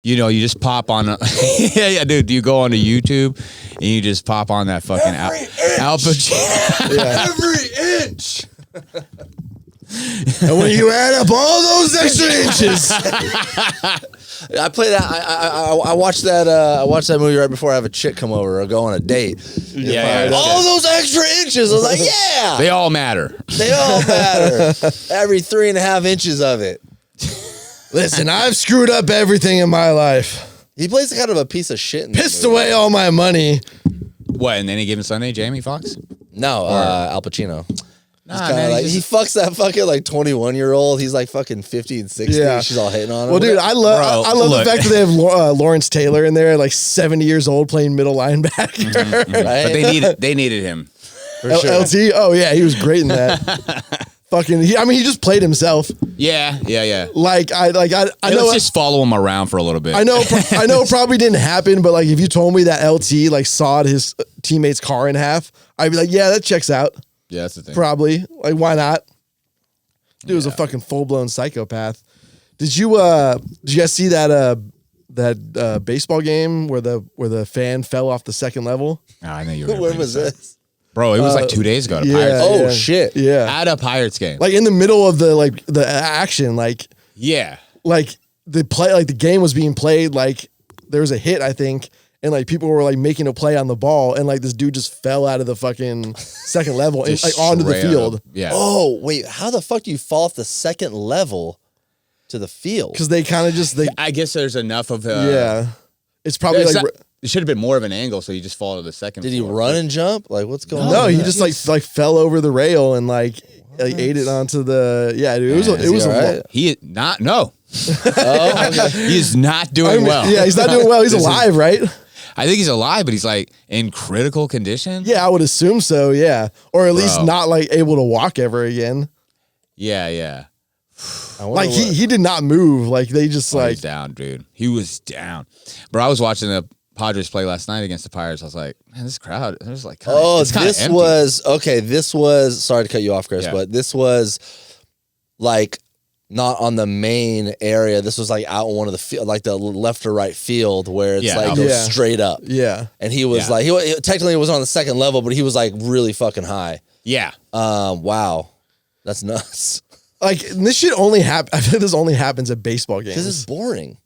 You know, you just pop on a yeah, dude. You go onto YouTube and you just pop on that fucking Al Pacino. Every inch. And when you add up all those extra inches, I play that. I watched that. I watched that movie right before I have a chick come over or go on a date. Yeah. All those extra inches. I was like, yeah. They all matter. They all matter. Every 3.5 inches of it. listen, I've screwed up everything in my life. He plays kind of a piece of shit. In Pissed away all my money. What? In Any Given Sunday, Jamie Foxx? No, Al Pacino. Nah, man, Like, he fucks that fucking like 21-year-old. He's like fucking 50 and 60. Yeah. She's all hitting on him. Well, dude, I love the fact that they have Lawrence Taylor in there, like 70 years old, playing middle linebacker. Right? But they needed him. For sure. LT? Oh, yeah, he was great in that. He just played himself. Yeah. Like, I know. Let's just follow him around for a little bit. I know it probably didn't happen, but like, if you told me that LT like sawed his teammate's car in half, I'd be like, yeah, that checks out. Yeah, that's the thing. Probably. Like, why not? Dude was a fucking full-blown psychopath. Did you guys see that baseball game where the fan fell off the second level? Oh, I know you were. When was this? Bro, it was like 2 days ago. At a yeah. Pirates Oh, Yeah. shit. Yeah. At a Pirates game. Like in the middle of the action, Yeah. like the game was being played, like there was a hit, I think, and like people were like making a play on the ball, and like this dude just fell out of the fucking second level and like onto the field. Yeah. Oh, wait. How the fuck do you fall off the second level to the field? Because they kind of just I guess there's enough of yeah. It's probably It's like not- it should have been more of an angle, so you just fall to the second. Did he floor. run and jump? Like, what's going on? no, he just like fell over the rail and like ate it onto the dude, it was all a right? He is not. No, Oh, okay. he is not doing well. Yeah, he's not doing well. He's alive, right? I think he's alive, but he's like in critical condition. Yeah, I would assume so. Yeah, or at least Bro. not like able to walk ever again. Yeah. I wonder Like he did not move. Like they just He like was down, dude. He was down. Bro, I was watching the Padres play last night against the Pirates. I was like, man, this crowd, it was like, kinda, Oh, it's kinda this empty. was sorry to cut you off, Chris, Yeah. but this was like not on the main area. This was like out in one of the field, like the left or right field where it's like goes Yeah. straight up. yeah. And he was Yeah. like, he technically was on the second level, but he was like really fucking high. Yeah. Wow. That's nuts. Like this shit only happen. I feel like this only happens at baseball games. Because it's boring.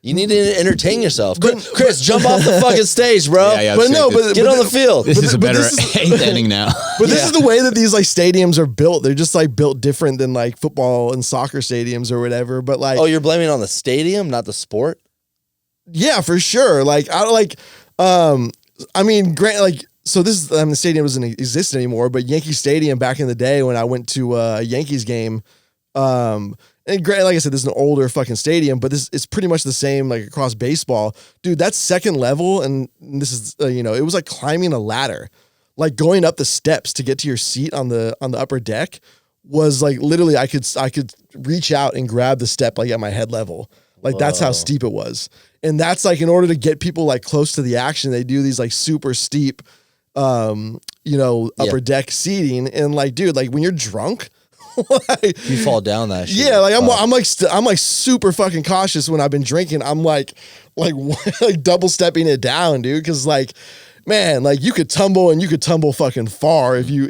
You need to entertain yourself. Chris, jump off the fucking stage, bro. Yeah, but no, but Get on the field. This is a better this is- eighth inning now. But this is the way that these like stadiums are built. They're just like built different than like football and soccer stadiums or whatever. But like, Oh, you're blaming it on the stadium, not the sport? yeah, for sure. Like I mean, grant like so this is the stadium doesn't exist anymore. But Yankee Stadium back in the day when I went to a Yankees game, and granted, like I said, this is an older fucking stadium, but it's pretty much the same like across baseball, dude. That's second level, and this is it was like climbing a ladder, like going up the steps to get to your seat on the upper deck was like literally I could reach out and grab the step like at my head level, like that's how steep it was, and that's like in order to get people like close to the action, they do these like super steep, upper deck seating, and like dude, like when you're drunk. Like, You fall down that shit. yeah, like I'm like super fucking cautious when I've been drinking. I'm like double stepping it down, dude, because like, man, like you could tumble and you could tumble fucking far if you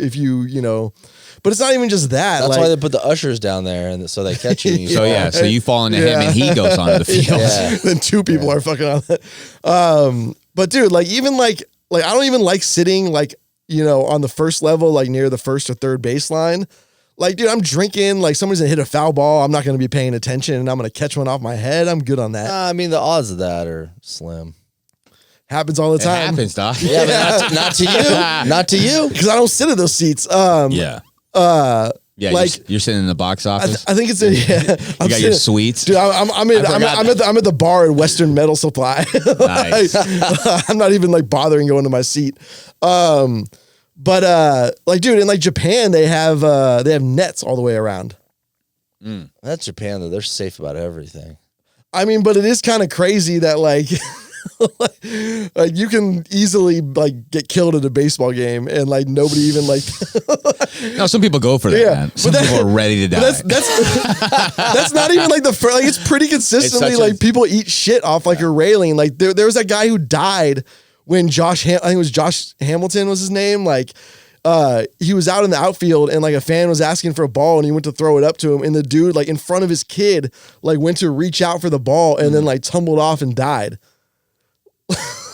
But it's not even just that. That's like, why they put the ushers down there, and so they catch you. And you So fall. so you fall into him and he goes onto the field. Yeah. then two people are fucking on that. But dude, like even like I don't even like sitting like on the first level, like near the first or third baseline. Like, dude, I'm drinking. Like, somebody's gonna hit a foul ball. I'm not gonna be paying attention, and I'm gonna catch one off my head. I'm good on that. I mean, the odds of that are slim. Happens all the It time. happens, doc. Yeah, but not to you. Not to you. Because I don't sit at those seats. Yeah. Yeah, like- you're sitting in the box office. I think it's a yeah. you got your sweets. Dude, I'm at the bar at Western Metal Supply. Nice. I'm not even like bothering going to my seat. But like, dude, in like Japan, they have nets all the way around. That's Japan, though. They're safe about everything. I mean, but it is kind of crazy that like, Like you can easily like get killed at a baseball game and like nobody even like. No, some people go for that. Yeah, Man. Some people are ready to die. That's not even like the first. Like it's pretty consistently like people eat shit off like a railing. Like there was that guy who died when I think it was Josh Hamilton was his name. Like he was out in the outfield and like a fan was asking for a ball and he went to throw it up to him and the dude like in front of his kid like went to reach out for the ball and then like tumbled off and died.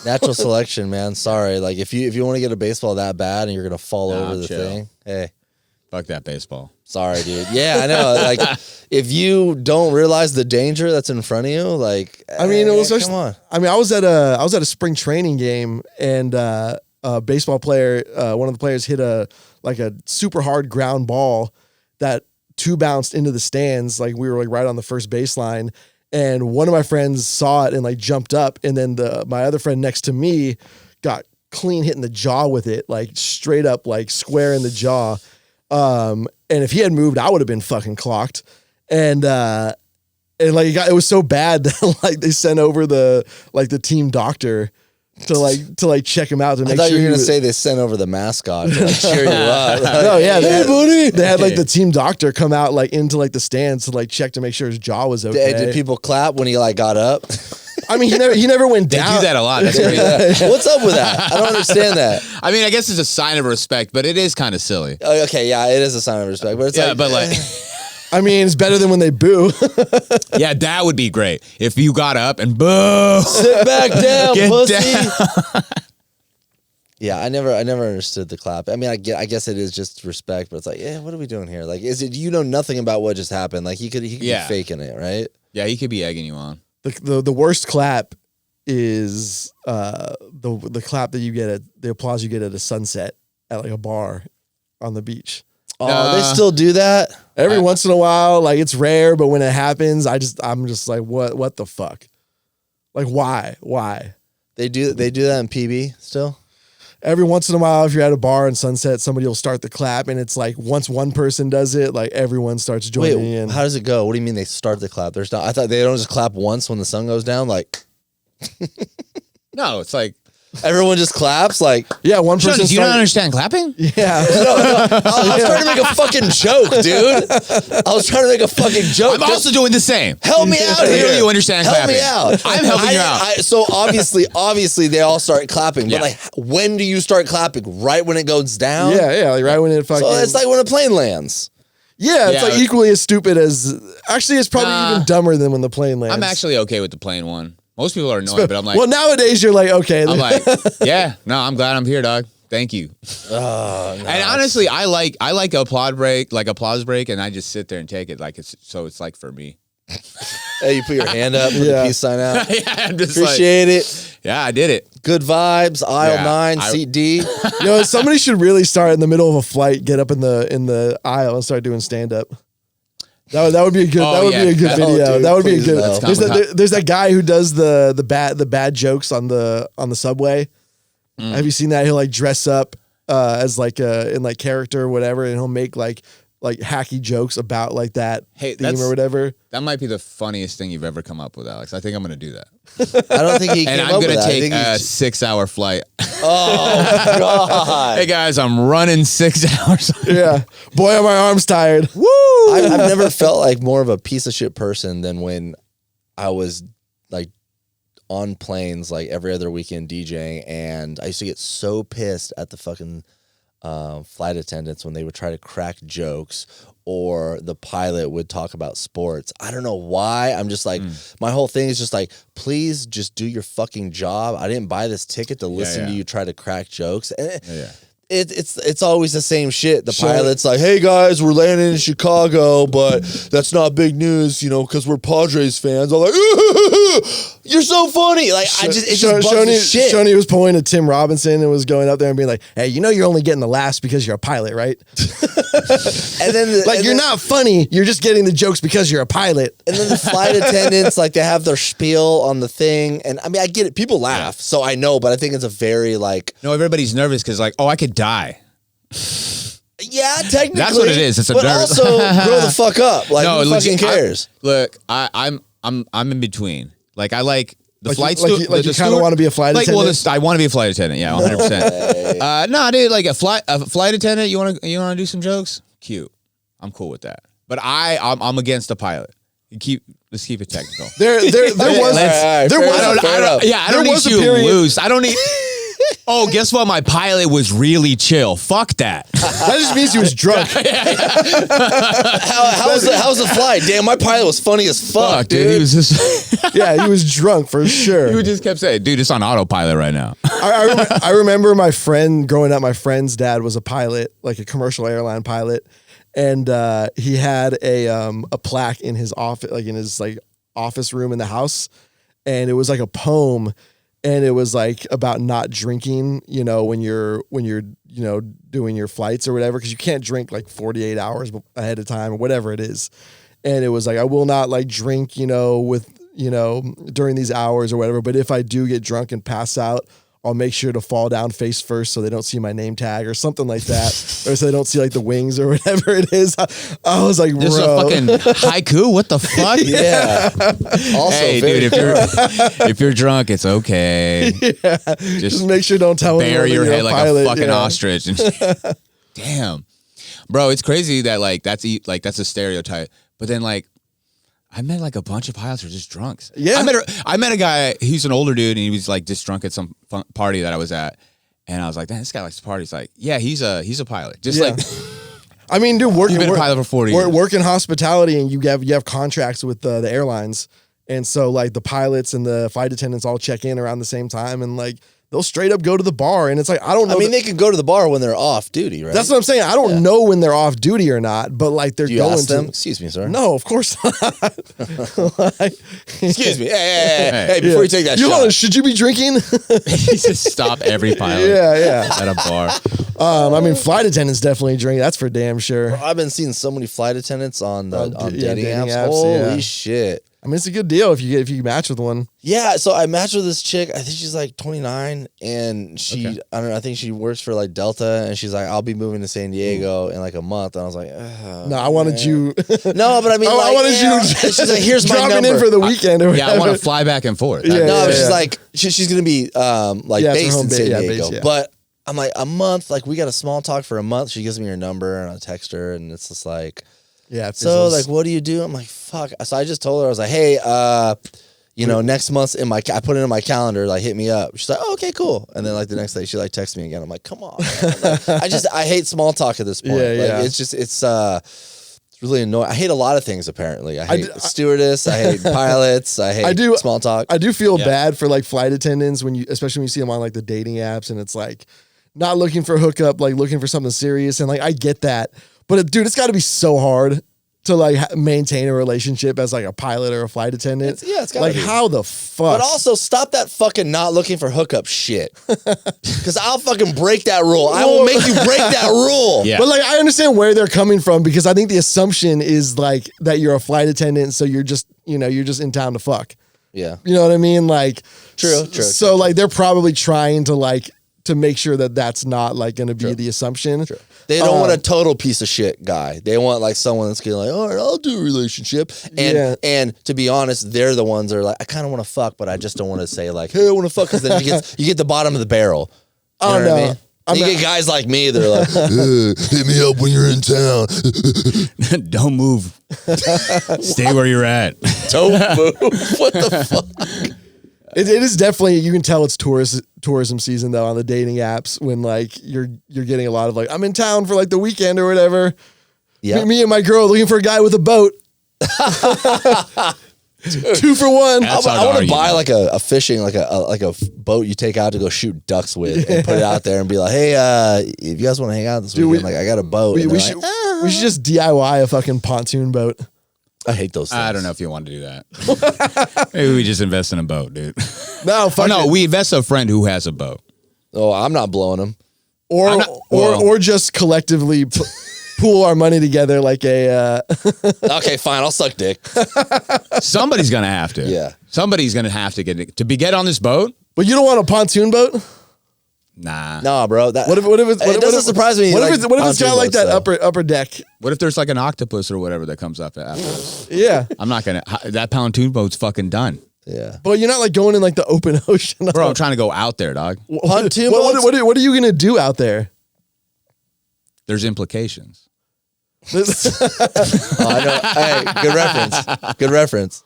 Natural selection, man. Sorry. Like if you want to get a baseball that bad and you're gonna fall over the thing, hey. Fuck that baseball. Sorry, dude. Yeah, I know. Like if you don't realize the danger that's in front of you, like I mean, it was come on. I mean, I was at a spring training game and a baseball player, one of the players hit a super hard ground ball that two bounced into the stands. Like we were like right on the first baseline. And one of my friends saw it and like jumped up. And then my other friend next to me got clean hit in the jaw with it, like straight up, like square in the jaw. And if he had moved, I would have been fucking clocked. And like it was so bad that like they sent over the team doctor to check him out to make sure. I thought you were gonna say they sent over the mascot to like cheer you up. Like, no, yeah, buddy. They had like the team doctor come out like into like the stands to like check to make sure his jaw was okay. Did people clap when he like got up? I mean, he never went They down. do that a lot. That's crazy. What's up with that? I don't understand that. I mean, I guess it's a sign of respect, but it is kind of silly. Okay, yeah, it is a sign of respect, but it's But like, I mean, it's better than when they boo. yeah, that would be great if you got up and boo. sit back down, Get pussy. down. Yeah, I never understood the clap. I mean, I guess it is just respect, but it's like, yeah, what are we doing here? Like, is it you know nothing about what just happened? Like he could be faking it, right? Yeah, he could be egging you on. The worst clap is the clap that you get at the applause you get at a sunset at like a bar on the beach. Oh, they still do that? Every once in a while, like it's rare, but when it happens, I'm just like, what the fuck? Like why? They do that in PB still? Every once in a while, if you're at a bar in Sunset, somebody will start the clap, and it's like once one person does it, like everyone starts joining in. How does it go? What do you mean they start the clap? There's not. I thought they don't just clap once when the sun goes down. Like, No, it's like, everyone just claps. Like, Yeah, one person. Johnny, do you not understand clapping? Yeah, I was trying to make a fucking joke, dude. I was trying to make a fucking joke. I'm also doing the same. Help me out Clearly here. you understand Help clapping. me out. I'm helping you out. So obviously they all start clapping. But Yeah. like, when do you start clapping? Right when it goes down? yeah, like right when it fucking. So it's like when a plane lands. yeah, it's Yeah. like equally as stupid as. Actually, it's probably even dumber than when the plane lands. I'm actually okay with the plain one. Most people are annoyed, but I'm like, well, nowadays you're like, okay. I'm like, yeah, no, I'm glad I'm here, dog. Thank you. Oh, no. And honestly, I like applause break, and I just sit there and take it like it's like for me. Hey, you put your hand up, put the peace sign out. Yeah, I'm just Appreciate it. Yeah, I did it. Good vibes. Aisle Yeah, 9, seat D. Somebody should really start in the middle of a flight, get up in the aisle, and start doing stand up. That would be a good. Oh, that would yeah. be a good Oh, video. dude, that would be a please good. no. There's that guy who does the bad jokes on the subway. Have you seen that? He'll like dress up as like in like character or whatever, and he'll make like hacky jokes about like that theme or whatever. That might be the funniest thing you've ever come up with, Alex. I think I'm gonna do that. I don't think he came And up I'm with gonna that. I take think a he's- 6-hour flight. Oh, God. Hey guys, I'm running 6 hours. Yeah, boy, are my arms tired. Woo! I've never felt like more of a piece of shit person than when I was like on planes like every other weekend DJing, and I used to get so pissed at the fucking flight attendants when they would try to crack jokes or the pilot would talk about sports. I don't know why. I'm just like, my whole thing is just like, please just do your fucking job. I didn't buy this ticket to listen to you try to crack jokes. And it's always the same shit. The pilot's like, hey guys, we're landing in Chicago, but that's not big news, because we're Padres fans. I'm like, you're so funny. Like, it just bugs the shit. Schoeny was pulling a Tim Robinson and was going up there and being like, hey, you're only getting the laughs because you're a pilot, right? And then you're not funny. You're just getting the jokes because you're a pilot. And then the flight attendants, like, they have their spiel on the thing. And I mean, I get it. People laugh. So I know, but I think it's a very like. No, everybody's nervous because like, oh, I could die. Yeah, technically. That's what it is. It's a but nervous. also grow the fuck up. Like, No, who fucking cares? I'm in between. Like I like The flight you kind of want to be a flight attendant. I want to be a flight attendant. Yeah, 100%. No, dude, like a flight attendant. You want to do some jokes? Cute. I'm cool with that. But I'm against the pilot. Let's keep it technical. There was I don't need you to lose. I don't need. Oh, guess what? My pilot was really chill. Fuck that. That just means he was drunk. How was the flight? Damn, my pilot was funny as fuck, dude. He was just Yeah, he was drunk for sure. He just kept saying, dude, it's on autopilot right now. I remember my friend growing up. My friend's dad was a pilot, like a commercial airline pilot, and he had a plaque in his office, like in his office room in the house, and it was like a poem. And it was like about not drinking, when you're doing your flights or whatever, because you can't drink like 48 hours ahead of time or whatever it is. And it was like, I will not like drink, during these hours or whatever. But if I do get drunk and pass out, I'll make sure to fall down face first so they don't see my name tag or something like that, or so they don't see like the wings or whatever it is. I was like, this is a fucking haiku. What the fuck? Yeah. Also, hey, dude, if you're drunk, it's okay. Yeah. Just make sure don't tell anyone. Bury your head like pilot, a fucking ostrich. Damn, bro, it's crazy that that's a stereotype. But then I met like a bunch of pilots who are just drunks. Yeah. I met a guy, he's an older dude, and he was like just drunk at some party that I was at. And I was like, man, this guy likes to party. He's like, yeah, he's a pilot. Just like I mean, dude, you've been a pilot for 40 years. Work in hospitality, and you have contracts with the airlines. And so like the pilots and the flight attendants all check in around the same time, and like they'll straight up go to the bar, and it's like, I don't know. I mean, they can go to the bar when they're off duty, right? That's what I'm saying. I don't know when they're off duty or not, but like they're going ask them? to. Excuse me, sir. No, of course not. Excuse me. Hey, before you take that shot. Should you be drinking? He just stop every pilot. Yeah. At a bar. I mean, flight attendants definitely drink. That's for damn sure. I've been seeing so many flight attendants on dating apps. apps. Holy shit. I mean, it's a good deal if you match with one. Yeah, so I matched with this chick. I think she's like 29, and she, Okay. I don't know, I think she works for like Delta, and she's like, I'll be moving to San Diego in like a month. And I was like, No, I wanted you. No, but I mean, I wanted you. She's like, here's my dropping number. in for the weekend. Or Yeah, I want to fly back and forth. Yeah, No, but she's yeah. like, she's gonna be based in San Diego. yeah. But I'm like, a month, like we got a small talk for a month. She gives me her number, and I text her, and it's just like, yeah. so like, what do you do? I'm like, fuck. So I just told her, I was like, hey, next month I put it in my calendar, like hit me up. She's like, oh, okay, cool. And then like the next day she like texts me again. I'm like, come on. Like, I hate small talk at this point. Yeah. It's really annoying. I hate a lot of things apparently. I hate stewardess, I hate pilots, I hate small talk. I do feel bad for like flight attendants especially when you see them on like the dating apps, and it's like not looking for a hookup, like looking for something serious. And like, I get that, but dude, it's got to be so hard to like maintain a relationship as like a pilot or a flight attendant. It's gotta like be. How the fuck? But also stop that fucking not looking for hookup shit. Because I'll fucking break that rule. I will make you break that rule. Yeah. But like, I understand where they're coming from, because I think the assumption is like that you're a flight attendant, so you're just in town to fuck. Yeah. You know what I mean? Like, True. So like, they're probably trying to make sure that that's not like going to be the assumption. True. They don't want a total piece of shit guy. They want like someone that's gonna like, all right, I'll do a relationship. And to be honest, they're the ones that are like, I kind of want to fuck, but I just don't want to say like, hey, I want to fuck, because then you get the bottom of the barrel. You know what I mean? You get guys like me, they're like, hit me up when you're in town. Don't move. Stay where you're at. Don't move. What the fuck? It is definitely, you can tell it's tourism season though on the dating apps, when like you're getting a lot of like, I'm in town for like the weekend or whatever. Yeah. Me and my girl looking for a guy with a boat. 2 for 1. That's I hard to want to argue, buy though. like a fishing, like a boat you take out to go shoot ducks with, and put it out there and be like, hey, if you guys want to hang out this weekend, like I got a boat. We should just DIY a fucking pontoon boat. I hate those things. I don't know if you want to do that. Maybe we just invest in a boat, dude. No, fuck it. we invest in a friend who has a boat. Oh, I'm not blowing them. Or just collectively pool our money together like a. Okay, fine. I'll suck dick. Somebody's gonna have to. Yeah. Somebody's gonna have to get on this boat. But you don't want a pontoon boat? Nah. No, bro. What if it doesn't surprise me. What like, if it's got like that though. upper deck? What if there's like an octopus or whatever that comes up after this? Yeah. I'm not gonna. That pontoon boat's fucking done. Yeah. But you're not like going in like the open ocean. Bro, I'm trying to go out there, dog. Pontoon What boats? are you going to do out there? There's implications. Oh, I know. Hey, good reference. Good reference.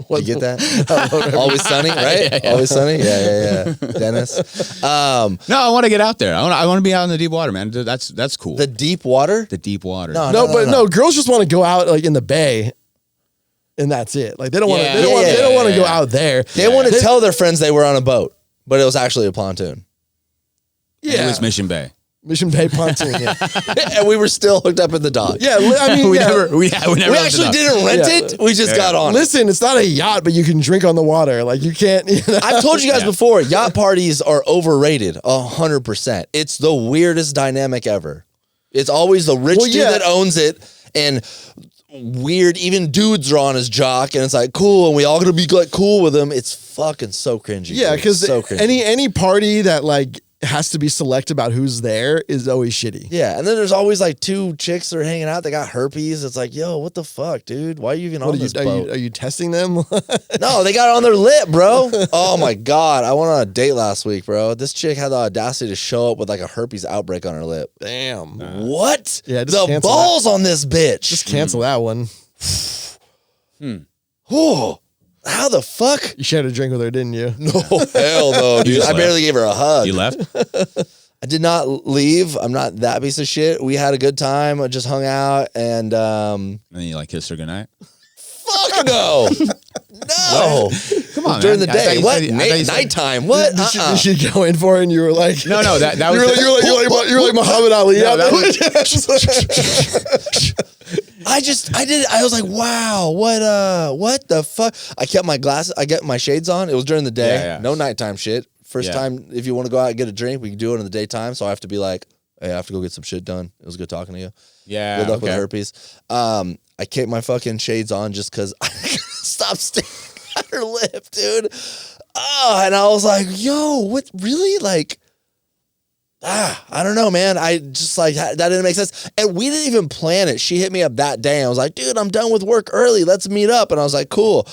Did you get that? Always Sunny, right? Yeah. Always Sunny. Yeah. Dennis. No, I want to get out there. I want to be out in the deep water, man. That's cool. The deep water. The deep water. No, girls just want to go out like in the bay, and that's it. Like they don't want to. Yeah. They don't want to go Yeah. out there. They want to tell their friends they were on a boat, but it was actually a pontoon. It was Mission Bay. Mission Bay pontoon. Yeah, And we were still hooked up in the dock. yeah. I mean, we yeah. never. We never We actually didn't rent it. We just got on it. Listen, it's not a yacht, but you can drink on the water. Like you can't. You know? I've told you guys before, yacht parties are overrated 100%. It's the weirdest dynamic ever. It's always the rich dude that owns it and weird, even dudes are on his jock and it's like cool and we all gonna be like cool with him. It's fucking so cringy. Yeah, because so cringy. any party that like has to be select about who's there is always shitty. Yeah, and then there's always like two chicks that are hanging out. They got herpes. It's like, yo, what the fuck, dude? Why are you even on this boat? Are you testing them? No, they got it on their lip, bro. Oh my God. I went on a date last week, bro. This chick had the audacity to show up with like a herpes outbreak on her lip. Damn. What? Yeah, just the cancel balls on this bitch. Just cancel that one. Oh, how the fuck? You shared a drink with her, didn't you? No, hell no, dude. just I barely left. gave her a hug. You left? I did not leave. I'm not that piece of shit. We had a good time. I just hung out and And then you like kissed her goodnight? fuck no. No. Come on, During man. the I thought day. you What? said- I thought you said- Nighttime. What? Did she go in for it and you were like, No, that was. you're like Muhammad Ali. No, that I was like, wow, what the fuck? I kept my glasses, I get my shades on. It was during the day. Yeah. No nighttime shit. First time, if you want to go out and get a drink, we can do it in the daytime. So I have to be like, hey, I have to go get some shit done. It was good talking to you. Yeah. Good luck with herpes. I kept my fucking shades on just because I couldn't stop staring at her lip, dude. Oh, and I was like, yo, what, really? Like, I don't know, man. I just like, that didn't make sense. And we didn't even plan it. She hit me up that day. I was like, dude, I'm done with work early. Let's meet up. And I was like, cool.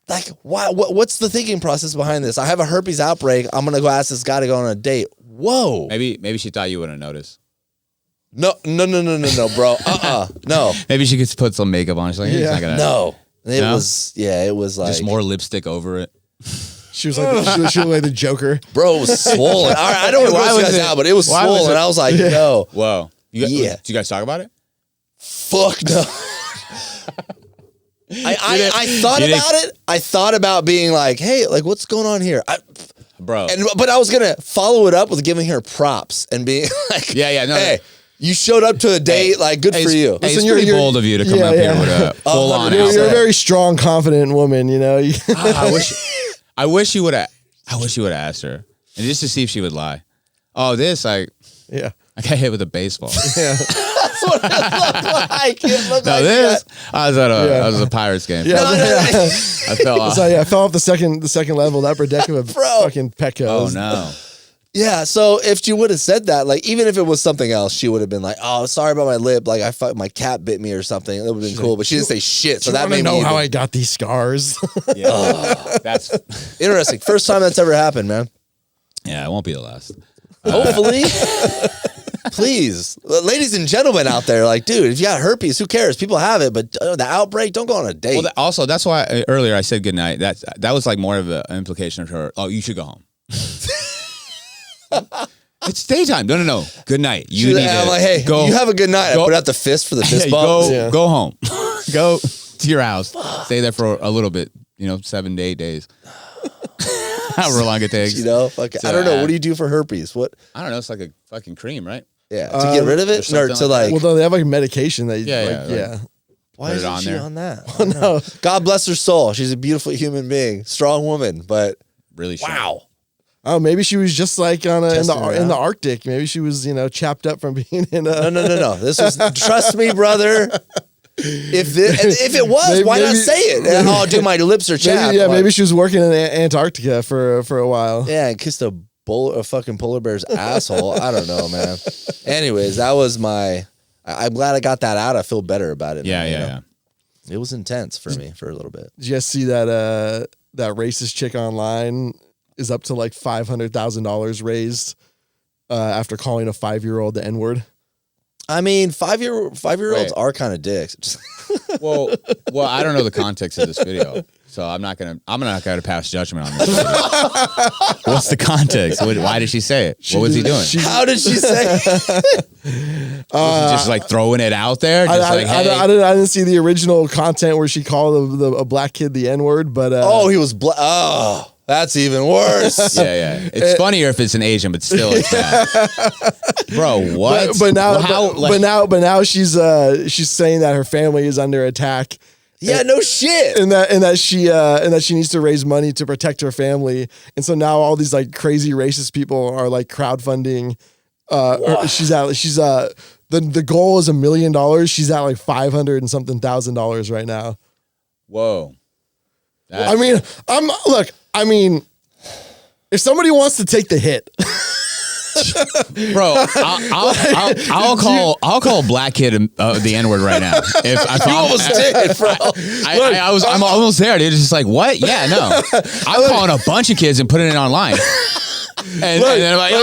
Like, why? What's the thinking process behind this? I have a herpes outbreak. I'm going to go ask this guy to go on a date. Whoa. Maybe she thought you wouldn't notice. No, bro. No. Maybe she could put some makeup on. She's like, he's not gonna. No. It No? was like. Just more lipstick over it. She was like, she looked like the Joker. Bro, it was swollen. All right, I don't want to Why gross you was guys it- out, but it was why was swollen. it- I was like, no. Whoa. Did you guys talk about it? Fuck no. I thought about it. I thought about being like, hey, like, what's going on here? Bro. But I was going to follow it up with giving her props and being like, Yeah, no. hey, you showed up to a date, like, good for you. Hey, it's Listen, pretty you're- bold of you to come up here with a full on You're a outfit. very strong, confident woman, you know? I wish you would have asked her. And just to see if she would lie. Oh, I got hit with a baseball. Yeah. That's what it looked like. It looked No, like this I was at Yeah. I was at a Pirates game. Yeah. I fell off. So I fell off the second level, the upper deck of a fucking Petco. Oh no. Yeah, so if she would have said that, like, even if it was something else, she would have been like, oh, sorry about my lip. Like, my cat bit me or something. That would have been cool. But she didn't say shit. So You that wanna made me know how even- I got these scars. Yeah. That's interesting. First time that's ever happened, man. yeah, it won't be the last. Hopefully. Please. Ladies and gentlemen out there, like, dude, if you got herpes, who cares? People have it, but the outbreak, don't go on a date. Well, also that's why earlier I said goodnight. That was like more of an implication of her. Oh, you should go home. It's daytime. No. Good night. You need I'm to like, hey, go. you have a good night. go- I put out the fist for the fist Hey, bump. go home. Go to your house. Stay there for a little bit. 7 to 8 days. However long it takes. You know, fuck, So, I don't know. What do you do for herpes? What? I don't know. It's like a fucking cream, right? Yeah, to get rid of it, or or to something like. Well, no, they have like medication that you Yeah. Why put it isn't on she there. on that? No. God bless her soul. She's a beautiful human being, strong woman, but Really. wow. Oh, maybe she was just like in Testing her the out. Arctic. Maybe she was, chapped up from being in a. No. This was, trust me, brother. If it was, why not Maybe- say it? Oh, dude, my lips are chapped. Maybe she was working in Antarctica for a while. Yeah, and kissed a fucking polar bear's asshole. I don't know, man. Anyways, that was my. I'm glad I got that out. I feel better about it. now, you know? Yeah. It was intense for me for a little bit. Did you guys see that that racist chick online is up to like $500,000 raised after calling a 5-year-old the N-word? I mean, 5-year-olds are kind of dicks. Well, I don't know the context of this video, so I'm not gonna pass judgment on this video. What's the context? Why did she say it? What was he doing? How did she say it? Was he just like throwing it out there? I didn't see the original content where she called a black kid the N-word, but he was black. Oh, that's even worse. Yeah. It's funnier if it's an Asian, but still it's bad. Bro, what? But now she's saying that her family is under attack. Yeah, no shit. And that she needs to raise money to protect her family. And so now all these like crazy racist people are like crowdfunding. The goal is $1 million. She's at like $500 and something thousand right now. Whoa. I mean, if somebody wants to take the hit, bro, I'll call a black kid the N-word right now. If you almost did, bro. I'm almost there. Dude. It's just like, what? Yeah, no. I'm calling a bunch of kids and putting it online. And then I'm like,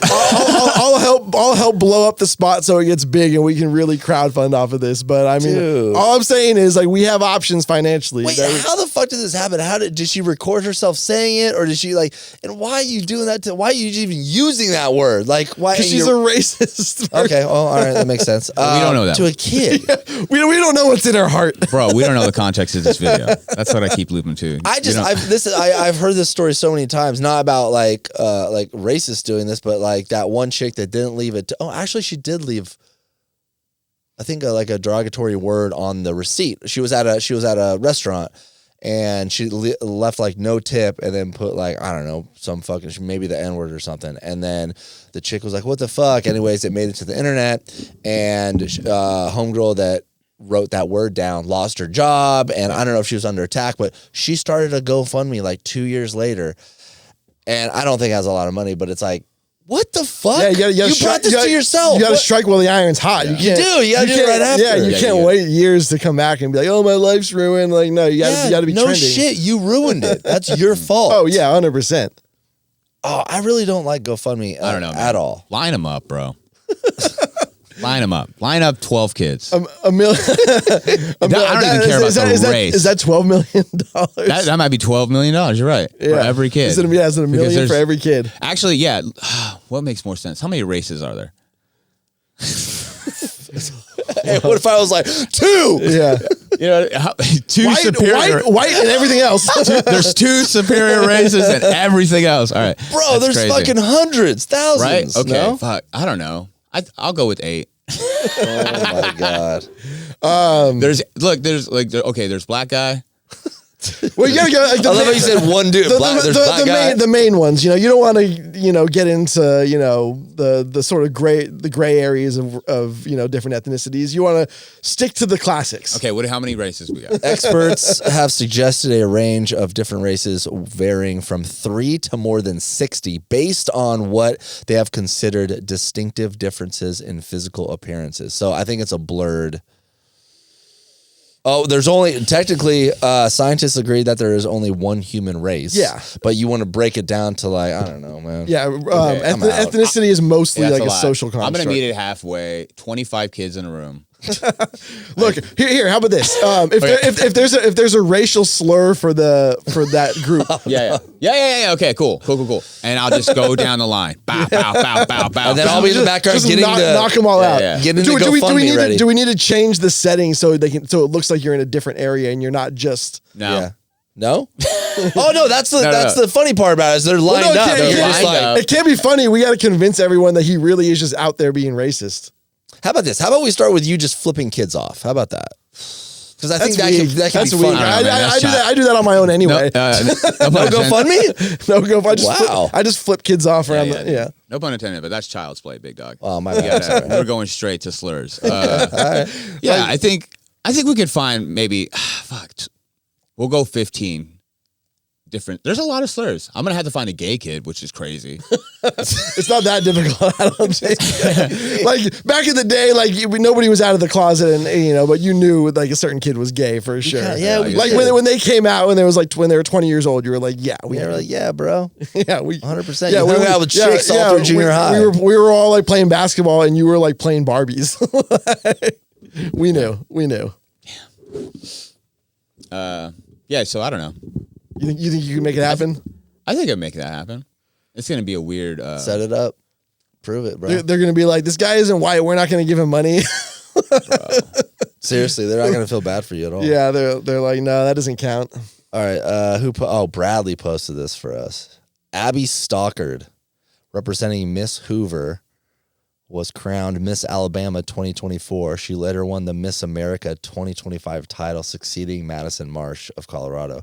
I'll help blow up the spot so it gets big and we can really crowdfund off of this. But I mean, Dude. all I'm saying is like we have options financially. Wait, how the fuck did this happen? Did she record herself saying it, or did she like? And why are you doing that? Why are you even using that word? Like, why? Because she's a racist. Okay, well, all right, that makes sense. We don't know that to a kid. we don't know what's in her heart, bro. We don't know the context of this video. That's what I keep looping to. I've heard this story so many times. Not about like racists doing this, but like that one chick that didn't leave it. Actually, she did leave. I think like a derogatory word on the receipt. She was at a restaurant and she left like no tip and then put like, I don't know, some fucking maybe the N-word or something. And then the chick was like, "What the fuck?" Anyways, it made it to the internet, and homegirl that wrote that word down lost her job, and I don't know if she was under attack, but she started a GoFundMe like 2 years later. And I don't think it has a lot of money, but it's like, what the fuck? Yeah, you brought this to yourself. You got to strike while the iron's hot. Yeah. You can't. You got to do it right after. Yeah, you can't wait years to come back and be like, "Oh, my life's ruined." Like, no, you got to be no trending. Shit, you ruined it. That's your fault. Oh yeah, 100%. Oh, I really don't like GoFundMe. I don't know, man. At all. Line them up, bro. Line them up. Line up 12 kids. A million. I don't even care about the race. Is that $12 million? That might be $12 million. You're right. Yeah. For every kid. Is it $1 million for every kid? Actually, yeah. What makes more sense? How many races are there? Hey, what if I was like 2? Yeah. You know, two superior. White and everything else. There's 2 superior races and everything else. All right. Bro, there's crazy. Fucking hundreds, thousands. Right? Okay. No? Fuck. I don't know. I'll go with 8. Oh my God. There's black guy. Well, you gotta go. Like, I love how you said one dude. The main ones. You know, you don't want to get into the sort of gray areas of different ethnicities. You want to stick to the classics. Okay, how many races we got? Experts have suggested a range of different races varying from 3 to more than 60 based on what they have considered distinctive differences in physical appearances. So I think it's a blurred. Oh, there's only technically scientists agree that there is only one human race. Yeah, but you want to break it down to like, I don't know, man. Yeah, ethnicity is mostly like a social construct. I'm gonna meet it halfway. 25 kids in a room. Look here. How about this? If there's a racial slur for that group. Yeah. Okay, cool. And I'll just go down the line. Bow. And then I'll be in the background just getting knock them all out. Yeah. Getting do we need to change the setting so it looks like you're in a different area and you're not just No. Oh no, that's the funny part about it is they're lined up. It can't be funny. We got to convince everyone that he really is just out there being racist. How about this? How about we start with you just flipping kids off? How about that? Because I think that can be fun. I do that on my own anyway. No GoFundMe? No GoFundMe. Wow. I just flip kids off around the. No pun intended, but that's child's play, big dog. Oh my bad. We're going straight to slurs. Yeah, I think we could find maybe we'll go 15. different. There's a lot of slurs. I'm gonna have to find a gay kid, which is crazy. It's not that difficult. I don't think. Like back in the day, like nobody was out of the closet, and but you knew like a certain kid was gay for sure. Like when they came out, when they were 20 years old, you were like, yeah, we were like, yeah, bro, yeah, we 100%. Yeah, we hung out with chicks all through junior high. We were all like playing basketball, and you were like playing Barbies. We knew. Yeah. So I don't know. You think you can make it happen? I think I'd make that happen. It's gonna be a weird. Set it up, prove it, bro. They're gonna be like, this guy isn't white. We're not gonna give him money. Seriously, they're not gonna feel bad for you at all. Yeah, they're like, no, that doesn't count. All right, Bradley posted this for us. Abby Stockard, representing Miss Hoover, was crowned Miss Alabama 2024. She later won the Miss America 2025 title, succeeding Madison Marsh of Colorado.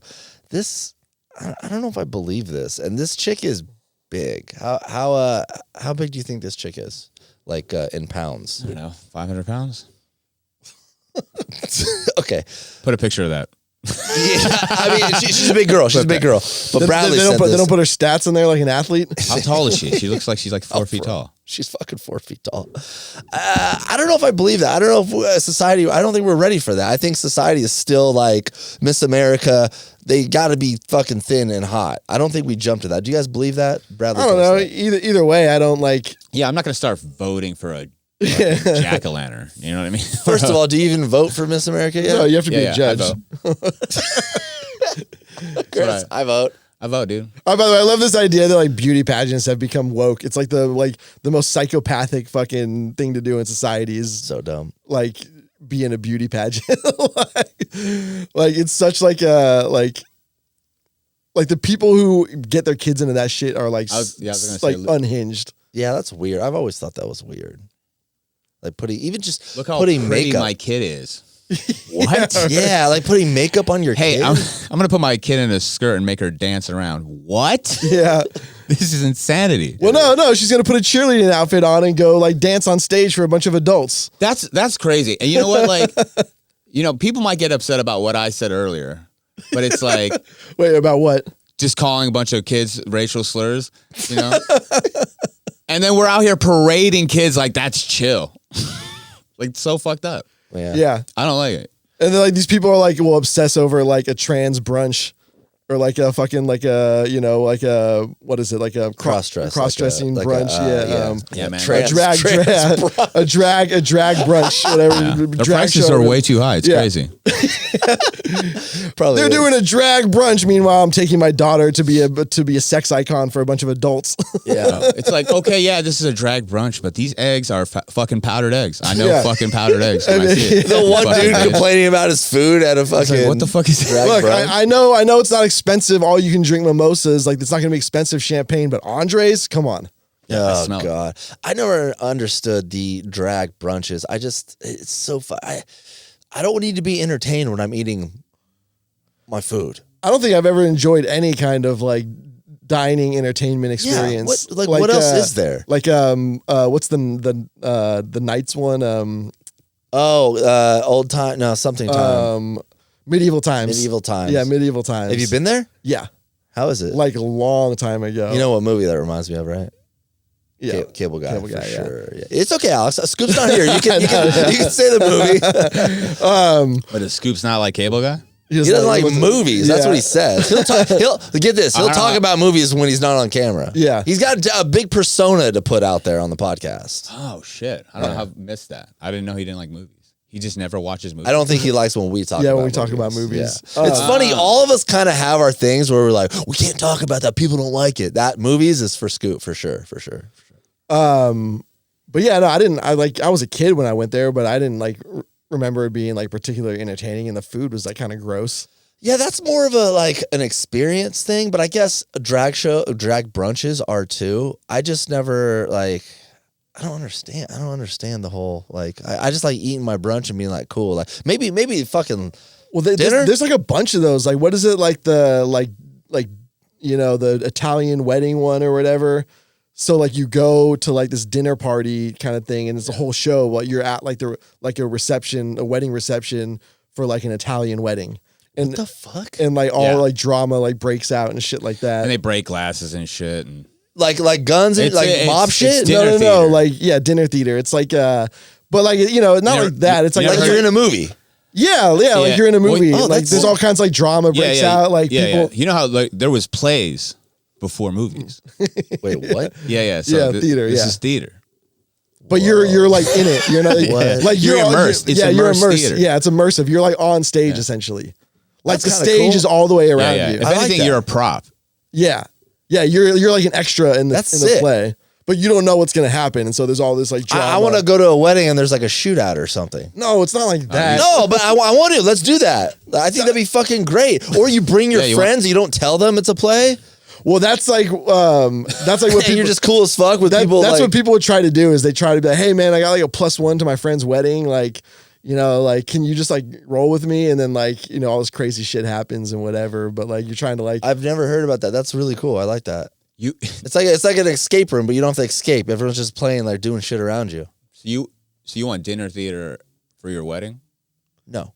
This, I don't know if I believe this. And this chick is big. How big do you think this chick is? Like in pounds? I don't know, 500 pounds. Okay, put a picture of that. Yeah, I mean, she's a big girl. She's a big girl. But Bradley they don't put her stats in there like an athlete. How tall is she? She looks like she's like 4 feet tall. She's fucking 4 feet tall. I don't know if I believe that. I don't know if society, I don't think we're ready for that. I think society is still like Miss America. They got to be fucking thin and hot. I don't think we jumped to that. Do you guys believe that? Bradley? I don't know. Either way, I don't like. Yeah, I'm not going to start voting for a jack-o'-lantern. You know what I mean? First of all, do you even vote for Miss America yet? No, you have to be a judge. Chris, I vote. I vote, dude. Oh, by the way, I love this idea that like beauty pageants have become woke. It's like the most psychopathic fucking thing to do in society is so dumb. Like be in a beauty pageant. like it's such like a like the people who get their kids into that shit are like unhinged. Yeah, that's weird. I've always thought that was weird. Like look how putting pretty makeup. My kid is. What? Yeah, like putting makeup on your kid. Hey, I'm gonna put my kid in a skirt and make her dance around. What? Yeah. This is insanity. Well, no, she's gonna put a cheerleading outfit on and go like dance on stage for a bunch of adults. That's crazy. And you know what? Like, people might get upset about what I said earlier, but it's like, wait, about what? Just calling a bunch of kids racial slurs, and then we're out here parading kids like that's chill. Like so fucked up. Yeah. I don't like it. And then like these people are like will obsess over like a trans brunch or like a fucking like a like a what is it like a cross-dressing brunch man. A drag brunch whatever. The prices are way too high. It's crazy. Probably they're doing a drag brunch. Meanwhile, I'm taking my daughter to be a sex icon for a bunch of adults. Yeah, it's like this is a drag brunch, but these eggs are fucking powdered eggs. I know fucking powdered eggs. When I see it. The one dude complaining about his food at a fucking like, what the fuck is that? Look, I know it's not expensive. All you can drink mimosas. Like it's not gonna be expensive champagne, but Andres, come on. Oh God, I never understood the drag brunches. It's so fun. I don't need to be entertained when I'm eating my food. I don't think I've ever enjoyed any kind of like dining entertainment experience. Yeah, what else is there? Like what's the Knights one? Old time? No, something time. Medieval times. Medieval times. Yeah, medieval times. Have you been there? Yeah. How is it? Like a long time ago. You know what movie that reminds me of, right? Yeah, Cable Guy, for sure. Yeah. It's okay, Alex. Scoop's not here. You can say the movie. But is Scoop's not like Cable Guy? He doesn't like movies. That's what he says. He'll get this. He'll talk about movies when he's not on camera. Yeah, he's got a big persona to put out there on the podcast. Oh shit! I don't know how I missed that. I didn't know he didn't like movies. He just never watches movies. I don't think he likes when we talk. Yeah, about when we movies. talk about movies. Yeah. It's funny. All of us kind of have our things where we're like, we can't talk about that. People don't like it. That movies is for Scoop for sure. But yeah, no, I was a kid when I went there, but I didn't remember it being like particularly entertaining, and the food was like kind of gross. Yeah, that's more of an experience thing, but I guess drag brunches are too. I just never I don't understand the whole I just like eating my brunch and being like cool. Like maybe fucking dinner. There's like a bunch of those. Like what is it like the the Italian wedding one or whatever. So like you go to like this dinner party kind of thing, and it's a whole show. While you're at a wedding reception for like an Italian wedding. and what the fuck? and like all Yeah. like drama like breaks out and shit like that. And they break glasses and shit. And Like guns and mob shit? dinner no, theater. like dinner theater. It's like but like not never- like that. It's like, Like you're in a movie. yeah, like you're in a Well, movie. oh, like that's there's cool. all kinds of like drama breaks out. Like people. You know how like there was plays before movies. Wait, what? Yeah. So Yeah, theater, This yeah. is theater. But you're like in it. You're not What? like You're all- immersed. It's you're immersed immersed. theater. Yeah, it's immersive. You're like on stage essentially. Like That's the kinda stage cool. is all the way around Yeah. you. If I like anything, that. you're a prop. Yeah. You're like an extra in the That's in the sick. play. But you don't know what's gonna happen. And so there's all this like drama. I want to go to a wedding and there's like a shootout or something. No, it's not like that. No, but I want to. Let's do that. I think that'd be fucking great. Or you bring your Yeah, you friends and you don't tell them it's a play. Well, that's like what And people you're just cool as fuck with people. That's like, what people would try to do is they try to be like, hey man, I got like a +1 to my friend's wedding. Like, like, can you just like roll with me? And then like, all this crazy shit happens and whatever. But like, you're trying to like, I've never heard about that. That's really cool. I like that. You It's like an escape room, but you don't have to escape. Everyone's just playing, like doing shit around you. so you want dinner theater for your wedding? No.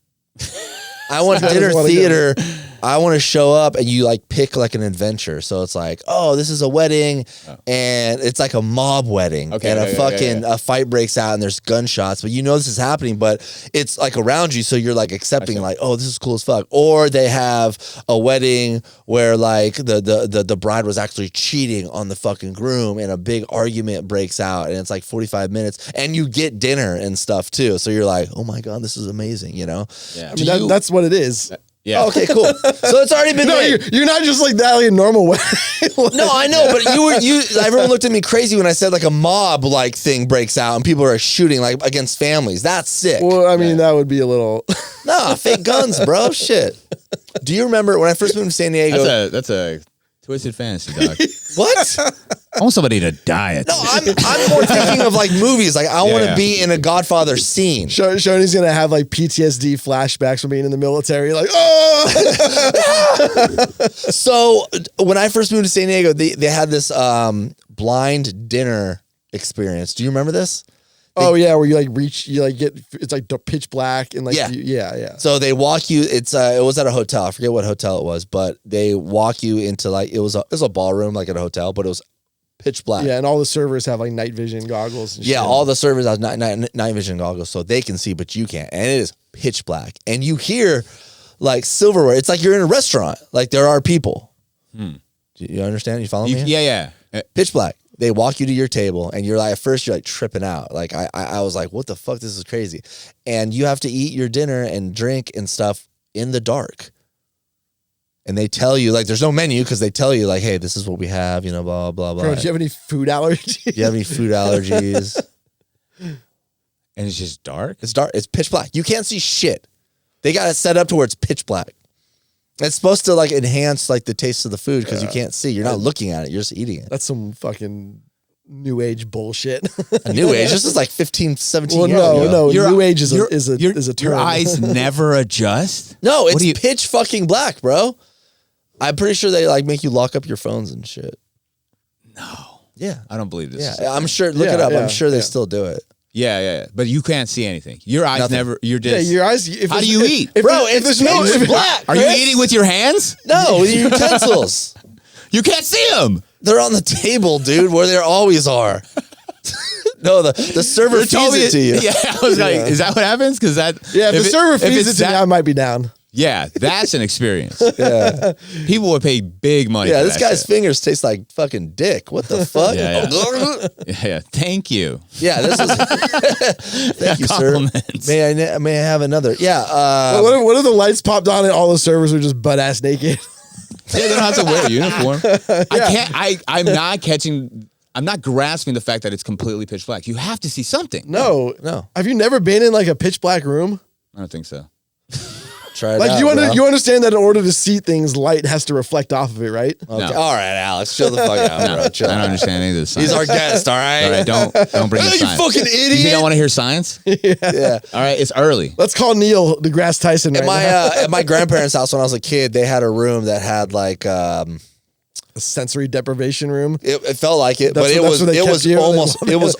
I want How does dinner one go? theater. I want to show up and you like pick like an adventure. So it's like, oh, this is a wedding and it's like a mob wedding. Okay, and yeah. a fight breaks out and there's gunshots, but this is happening, but it's like around you. So you're like accepting like, oh, this is cool as fuck. Or they have a wedding where like the bride was actually cheating on the fucking groom and a big argument breaks out and it's like 45 minutes and you get dinner and stuff too. So you're like, oh my God, this is amazing. Yeah. I mean, that's what it is. Yeah. Oh, okay, cool. So it's already been No, made. you're not just like that like a normal way. No, I know, but everyone looked at me crazy when I said like a mob like thing breaks out and people are shooting like against families. That's sick. Well, I mean, that would be a little. Nah, fake guns, bro. Shit. Do you remember when I first moved to San Diego? That's a twisted fantasy, dog. What? I want somebody to die at No, I'm more thinking of like movies. Like I want to Yeah. be in a Godfather scene. Shoney's gonna have like PTSD flashbacks from being in the military. Like, oh, So when I first moved to San Diego, they had this blind dinner experience. Do you remember this? oh yeah, where you like reach, you like get, it's like pitch black and like, Yeah. yeah. So they walk you. It was at a hotel. I forget what hotel it was, but they walk you into like it was a ballroom like at a hotel, but it was pitch black. Yeah, and all the servers have like night vision goggles. And Yeah, shit. all the servers have night vision goggles, so they can see, but you can't. And it is pitch black, and you hear like silverware. It's like you're in a restaurant. Like there are people. Do you understand? You follow me? Yeah. Pitch black. They walk you to your table and you're like, at first you're like tripping out. Like I was like, what the fuck? This is crazy. And you have to eat your dinner and drink and stuff in the dark. And they tell you like, there's no menu because they tell you like, hey, this is what we have, blah, blah, blah. Bro, do you have any food allergies? Do you have any food allergies? And it's just dark. It's dark. It's pitch black. You can't see shit. They got it set up to where it's pitch black. It's supposed to like enhance like the taste of the food because you can't see. You're not looking at it. You're just eating it. That's some fucking new age bullshit. A new age. This is like 15, 17 Well, years ago. no, Your- new age is your- a term. Your eyes never adjust. No, What it's do you- pitch fucking black, bro. I'm pretty sure they like make you lock up your phones and shit. No, Yeah. I don't believe this. Yeah. I'm sure. Look Yeah, it up. yeah, I'm sure they yeah. still do it. Yeah. But you can't see anything. Your eyes Nothing. never. You're Yeah, just. your eyes. If How it's- do you eat? Bro, if it's there's no, pitch black. Are you Chris. eating with your hands? No, with your utensils. You can't see them. They're on the table, dude, where they always are. No, the server feeds it to you. Yeah, I was like, is that what happens? Because that. yeah, if the server feeds it's it to me, I might be down. Yeah, that's an experience. Yeah. People would pay big money. Yeah, for this that guy's shit. fingers taste like fucking dick. What the fuck? Yeah. Yeah, thank you. Yeah, this is. Thank you, sir. Compliments. May I have another? Yeah. What if the lights popped on and all the servers are just butt ass naked? Yeah, they don't have to wear a uniform. I'm not catching. I'm not grasping the fact that it's completely pitch black. You have to see something. No. Have you never been in like a pitch black room? I don't think so. Try it Like out, you bro. you understand that in order to see things, light has to reflect off of it, right? Okay. No. All right, Alex, chill the fuck out, bro. I Chill. don't understand any of this. Science. He's our guest, all right? All right, don't bring Oh, in you science. fucking You think idiot. I want to hear science? Yeah. All right, it's early. Let's call Neil deGrasse Tyson right now. At my grandparents' house when I was a kid, they had a room that had like a sensory deprivation room. It felt like it, That's but what- it was you?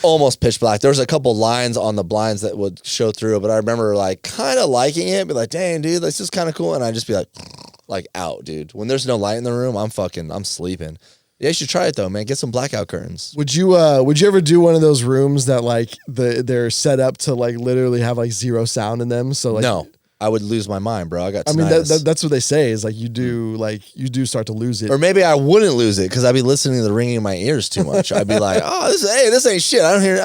almost pitch black. There was a couple lines on the blinds that would show through, but I remember like kind of liking it, be like, dang, dude, this is kind of cool. And I'd just be like out, dude. When there's no light in the room, I'm sleeping. Yeah, you should try it though, man. Get some blackout curtains. Would you ever do one of those rooms that like they're set up to like literally have like zero sound in them? So like No, I would lose my mind, bro. I got tinnitus. I mean that's what they say is like you do start to lose it. Or maybe I wouldn't lose it because I'd be listening to the ringing in my ears too much. I'd be like, oh, this ain't shit. I don't hear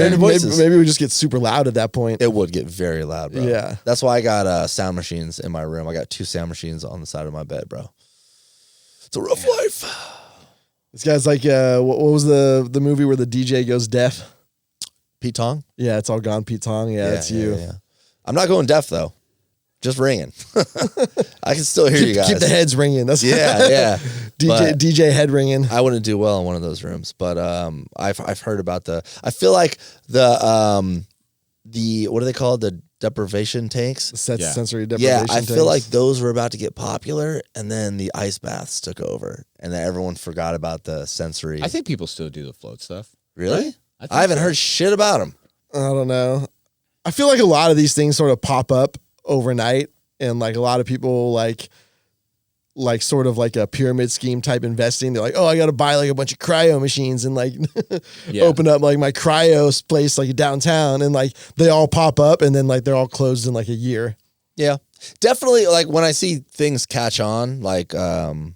any voices. Maybe we just get super loud at that point. It would get very loud, bro. Yeah. That's why I got sound machines in my room. I got 2 sound machines on the side of my bed, bro. It's a rough life. This guy's like, what was the movie where the DJ goes deaf? Pete Tong? Yeah, it's all gone. Pete Tong. Yeah, that's you. Yeah. I'm not going deaf though. Just ringing. I can still hear you guys. Keep the heads ringing. That's yeah. DJ head ringing. I wouldn't do well in one of those rooms, but I've heard about I feel like the what are they called? The deprivation tanks. Sensory deprivation. Yeah, I feel like those were about to get popular, and then the ice baths took over, and then everyone forgot about the sensory. I think people still do the float stuff. Really? I haven't heard shit about them. I don't know. I feel like a lot of these things sort of pop up overnight, and like a lot of people like sort of like a pyramid scheme type investing. They're like, oh, I got to buy like a bunch of cryo machines and like open up like my cryo place like downtown, and like they all pop up and then like they're all closed in like a year. Yeah, definitely. Like when I see things catch on, like axe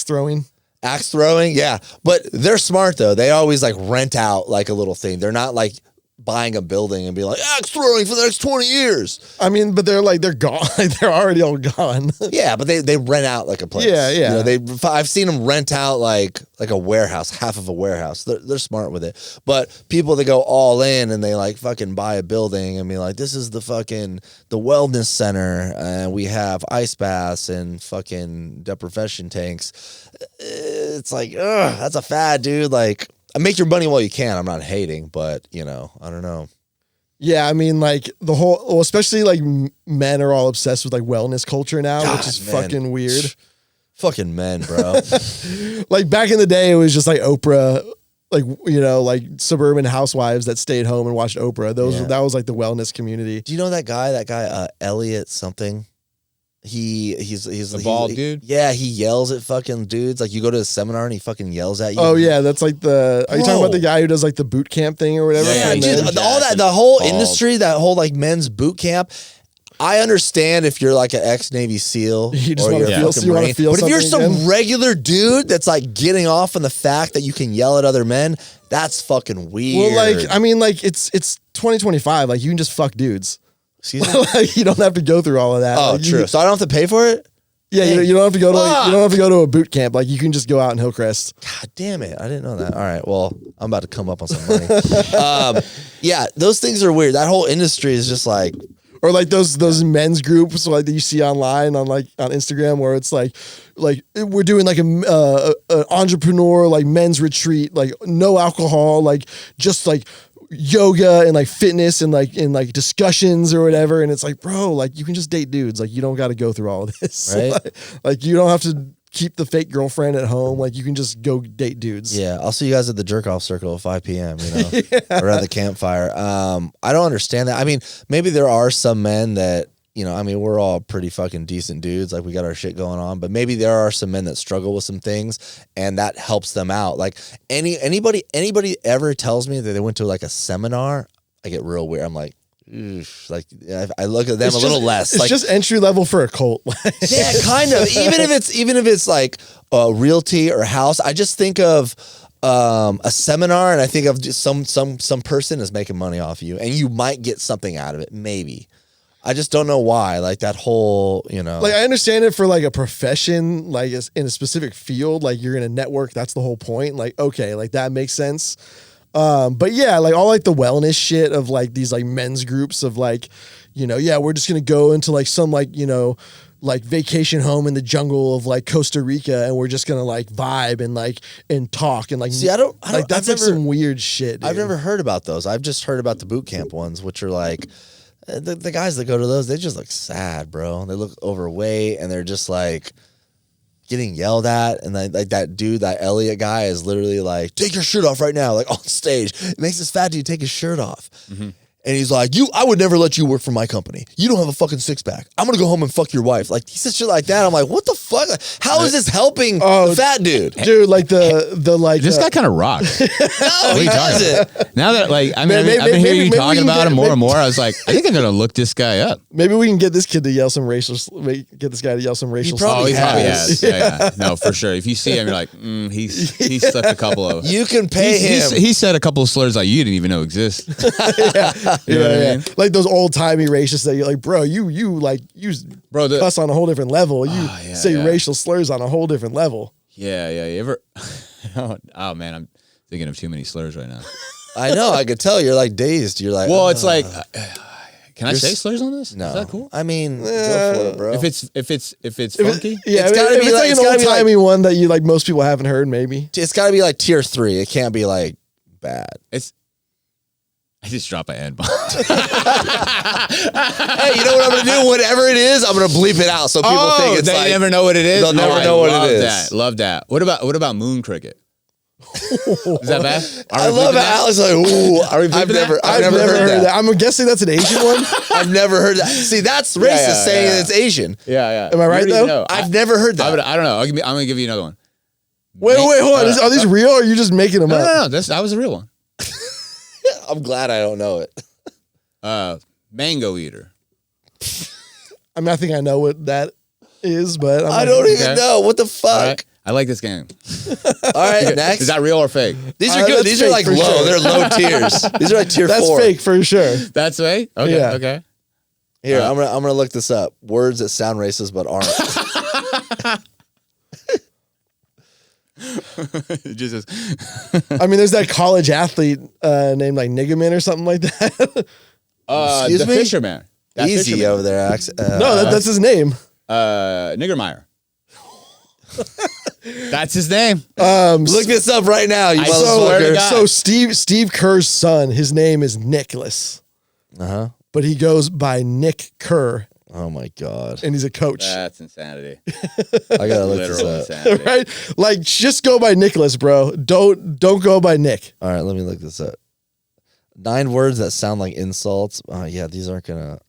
throwing. Axe throwing, yeah. But they're smart though. They always like rent out like a little thing. They're not like buying a building and be like, axe throwing for the next 20 years. I mean, but they're gone. Like they're already all gone. Yeah, but they rent out like a place. Yeah. You know, I've seen them rent out like a warehouse, half of a warehouse. They're smart with it. But people that go all in and they like fucking buy a building and be like, this is the wellness center, and we have ice baths and fucking deprivation tanks. It's like, ugh, that's a fad, dude. Like, make your money while you can. I'm not hating, but you know, I don't know. Yeah, I mean, like especially like men are all obsessed with like wellness culture now, God, which is man. fucking weird. Fucking men, bro. Like back in the day, it was just like Oprah, like you know, like suburban housewives that stayed home and watched Oprah. That was like the wellness community. Do you know that guy, Elliot something? He's the bald dude. Yeah, he yells at fucking dudes. Like you go to a seminar and he fucking yells at you. Oh yeah, that's like are you talking about the guy who does like the boot camp thing or whatever? Yeah, dude, all that, the whole industry, that whole like men's boot camp. I understand if you're like an ex-Navy SEAL you just or want you're to a feel, fucking Marine, but if you're some regular dude that's like getting off on the fact that you can yell at other men, that's fucking weird. Well, like I mean, like it's 2025. Like you can just fuck dudes. Excuse me? Like, you don't have to go through all of that. Oh, like, true. So I don't have to pay for it? Yeah, you don't have to go to you don't have to go to a boot camp. Like you can just go out in Hillcrest. God damn it! I didn't know that. All right, well, I'm about to come up on some money. Yeah, those things are weird. That whole industry is just like, or like those men's groups like that you see online on Instagram where it's like we're doing like an entrepreneur like men's retreat, like no alcohol, like just like yoga and like fitness and like in like discussions or whatever, and it's like, bro, like you can just date dudes, like you don't got to go through all of this, right? like you don't have to keep the fake girlfriend at home, like you can just go date dudes. Yeah, I'll see you guys at the jerk off circle at 5 p.m. You know, around the campfire. I don't understand that. I mean, maybe there are some men that, you know, I mean, we're all pretty fucking decent dudes. Like we got our shit going on, but maybe there are some men that struggle with some things and that helps them out. Like anybody ever tells me that they went to like a seminar, I get real weird. I'm like, oof, like I look at them a little less. It's like, just entry level for a cult. yeah, kind of. Even if it's like realty or house, I just think of a seminar and I think of just some person is making money off you and you might get something out of it, maybe. I just don't know why. Like that whole, you know. Like I understand it for like a profession, like in a specific field, like you're gonna network. That's the whole point. Like, okay, like that makes sense. But yeah, like all like the wellness shit of like these like men's groups of like, you know, yeah, we're just gonna go into like some like, you know, like vacation home in the jungle of like Costa Rica and we're just gonna like vibe and talk and like. See, I don't like that's like some weird shit. Dude. I've never heard about those. I've just heard about the boot camp ones, which are like. The guys that go to those, they just look sad, bro. They look overweight and they're just like getting yelled at, and like that dude, that Elliot guy, is literally like, "Take your shirt off right now!" Like on stage, it makes this fat dude take his shirt off. And he's like, I would never let you work for my company. You don't have a fucking six pack. I'm gonna go home and fuck your wife. Like, he says shit like that. I'm like, what the fuck? How is this helping the fat dude? Dude, like the like This guy kind of rocks. No, What are he you talking doesn't. about? Now that I've been maybe hearing you we talking can about get- him more and more, I was like, I think I'm gonna look this guy up. maybe we can get this kid to yell some racial. Get this guy to yell some racial. probably He slurs. probably has. has. Yeah. No, for sure. If you see him, you're like, he slipped a couple of. You can pay him. He said a couple of slurs like you didn't even know exist. You know what I mean? Like those old timey racists that you're like, bro, you Bro, the- cuss on a whole different level. You yeah, say yeah. racial slurs on a whole different level. Yeah. You ever? Oh man, I'm thinking of too many slurs right now. I know. I could tell you're like dazed. You're like, Well, it's like, can I say s- slurs on this? no. Is that cool? I mean, go for it, bro. If it's If funky, Yeah, It's gotta if be it's like- like it's an gotta old be like- timey one that you like most people haven't heard. Maybe It's got to be like tier 3. It can't be like bad. it's. I just drop an N-bomb. Hey, you know what I'm gonna do? Whatever it is, I'm gonna bleep it out so people think it's they like never know what it is. they'll never I know what it love is. That. Love that. What about moon cricket? Is that bad? I love how Alex like, ooh, I've never heard that. I'm guessing that's an Asian one. I've never heard that. See, that's racist yeah, saying yeah. it's Asian. Yeah. Am I right, You don't even though? know. I've never heard that. I don't know. I'm gonna give you another one. Wait, hold on. Are these real or are you just making them No, up? no. That was a real one. I'm glad I don't know it. Mango eater. I mean, I think I know what that is, but I don't even Okay. know. What the fuck? All right. I like this game. All right, next. Is that real or fake? These are good. that's These are fake like for low. sure. They're low tiers. These are like tier That's 4. fake for sure. That's fake. Okay. Yeah. Okay. Here, I'm gonna look this up. Words that sound racist but aren't. Just I mean, there's that college athlete named like Niggaman or something like that. Excuse the me? fisherman. That Easy fisherman. over there, Alex. No, that's his name. Niggermeyer. That's his name. Look this up right now, you I swear to motherfucker. God. So Steve Kerr's son, his name is Nicholas, Uh-huh. but he goes by Nick Kerr, Oh my god. and he's a coach. That's insanity. I gotta look Literal this up. insanity. Right? Like, just go by Nicholas, bro. Don't go by Nick. All right, let me look this up. 9 words that sound like insults. Yeah, these aren't gonna.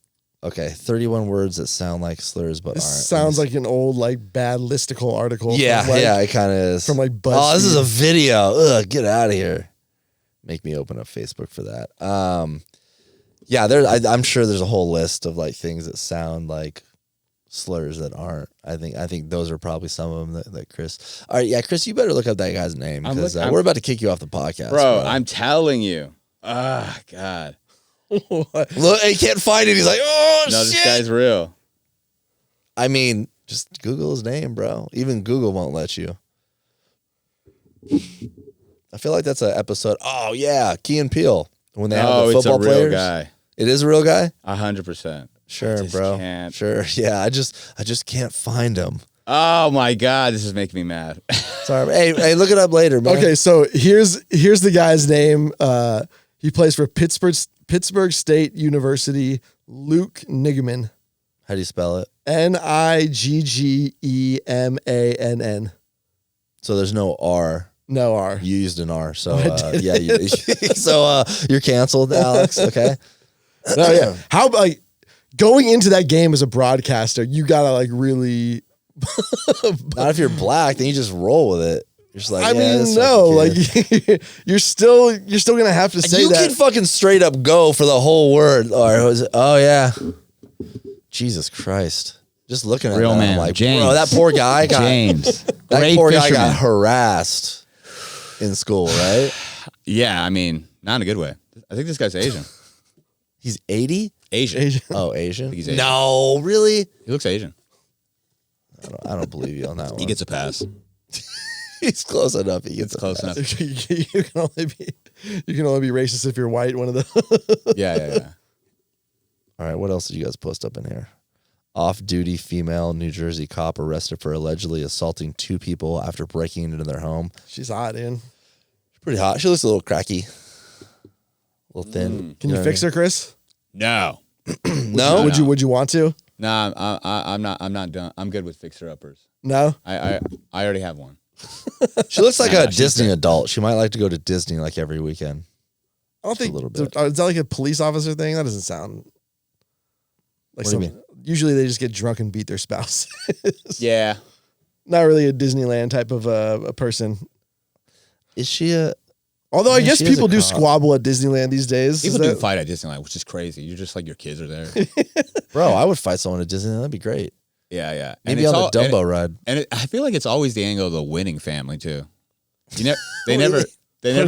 Okay, 31 words that sound like slurs but This aren't. sounds like an old like bad listicle article. Yeah, from, like, yeah, it kind of is. from like oh, this is a BuzzFeed. video. Ugh, get out of here. Make me open up Facebook for that. Yeah, I'm sure there's a whole list of like things that sound like slurs that aren't. I think those are probably some of them that Chris. All right, yeah, Chris, you better look up that guy's name because we're about to kick you off the podcast, Bro, I'm telling you. Ah, God. look, he can't find it. He's like, oh No, shit. this guy's real. I mean, just Google his name, bro. Even Google won't let you. I feel like that's an episode. Oh yeah, Key and Peele when they have the It's a football real players. guy. It is a real guy. 100%. Sure, just bro. can't. Sure. Yeah, I just can't find him. Oh my God, this is making me mad. Sorry. Hey, look it up later, man. Okay, so here's the guy's name. He plays for Pittsburgh State University. Luke Niggemann. How do you spell it? Niggemann. So there's no R. No R. You used an R. So I did. yeah. So you're canceled, Alex. Okay. No, yeah. How like going into that game as a broadcaster, you gotta like really. Not if you're black, then you just roll with it. You're just like, I yeah, mean, this no, fucking kid. like you're still gonna have to say you that. can fucking straight up go for the whole word. Or was it, oh yeah, Jesus Christ! Just looking at Real that, man, I'm like, James. bro, that poor guy got James. that Great poor guy fisherman. got harassed in school, right? Yeah, I mean, not in a good way. I think this guy's Asian. He's 80. Asian. Oh, Asian. he's Asian. No, really? He looks Asian. I don't believe you on that one. He gets a pass. He's close enough. He gets Close enough. you can only be racist if you're white. One of the. Yeah. All right, what else did you guys post up in here? Off-duty female New Jersey cop arrested for allegedly assaulting 2 people after breaking into their home. She's hot, dude. She's pretty hot. She looks a little cracky, a little thin. Can you fix her, Chris? No. No, Would you want to? Nah, I'm not done. I'm good with fixer uppers. No. I already have one. She looks like a she's Disney great. adult. She might like to go to Disney like every weekend. I don't Just a think little bit. Is that like a police officer thing? That doesn't sound like What do you something. Usually they just get drunk and beat their spouse. Yeah. Not really a Disneyland type of a person. Is she a? Although I Yeah, guess she is people a do cop. squabble at Disneyland these days. People Is do that- fight at Disneyland, which is crazy. You're just like your kids are there. Bro, I would fight someone at Disney. That'd be great. Yeah, yeah. Maybe on the Dumbo ride. And I feel like it's always the angle of the winning family too. They never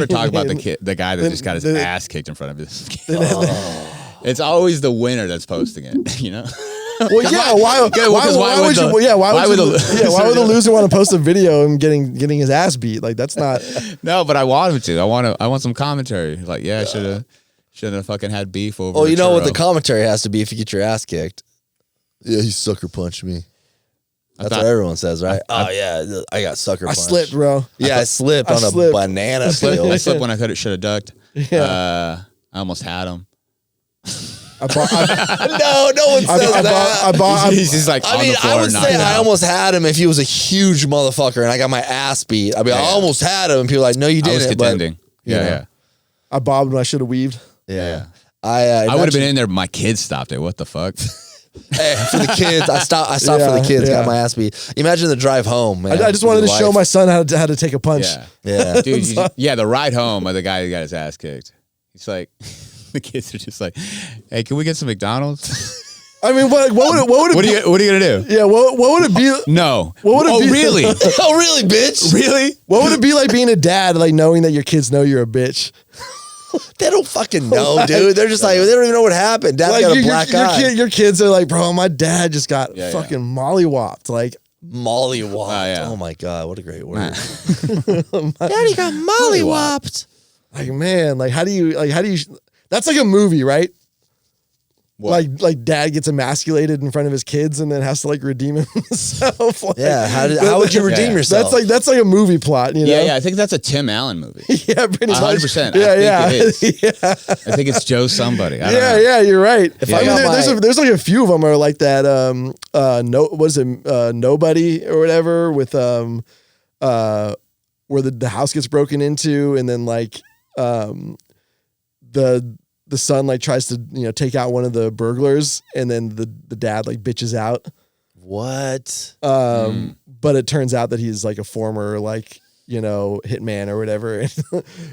talk about the guy that just got his ass kicked in front of his kid. It's always the winner that's posting it, you know? Well, yeah. Why would the loser want to post a video and getting his ass beat? Like that's not. No, but I want him to. I want some commentary. Like, yeah, shouldn't have fucking had beef over. Oh, you know what churro. the commentary has to be if you get your ass kicked. Yeah, he sucker punched me. That's what everyone says, right? I got sucker punched. I slipped, bro. Yeah, I slipped on a banana I peel. slipped when I should have ducked. Yeah. I almost had him. No one says that. He's just like, I on mean, the floor, I would knocked say I out. almost had him if he was a huge motherfucker and I got my ass beat. I'd be like, I almost had him. And people are like, no, you I was didn't. contending. you know. Yeah. I bobbed when I should have weaved. Yeah. I would have been in there, but my kids stopped it. What the fuck? Hey, for the kids, I stopped for the kids, got my ass beat. Imagine the drive home, man. I just wanted to show my son how to take a punch. Yeah. Dude, the ride home of the guy who got his ass kicked. He's like, the kids are just like, hey, can we get some McDonald's? I mean, what would it What be? are you gonna do? Yeah, what would it be? No. What would it be? Really? Oh, really, bitch? Really? What would it be like being a dad, like knowing that your kids know you're a bitch? They don't fucking know, dude. They're just like, they don't even know what happened. Dad Like got a black eye. your kids are like, bro, my dad just got Yeah, fucking mollywopped. Like, Mollywopped. yeah. Oh my God, what a great word. Daddy got mollywopped. Like, man, how do you? That's like a movie, right? What? Like dad gets emasculated in front of his kids and then has to like redeem himself. Like, Yeah, how would you redeem yourself? That's like a movie plot, you know? Yeah. I think that's a Tim Allen movie. Yeah, pretty much. 100%. Yeah, I think it is. yeah. I think it's Joe somebody. I don't know. Yeah, you're right. If I I mean, got there's like a few of them are like that. Nobody or whatever with where the house gets broken into and then like the son like tries to take out one of the burglars and then the dad like bitches out. What? But it turns out that he's like a former like hitman or whatever.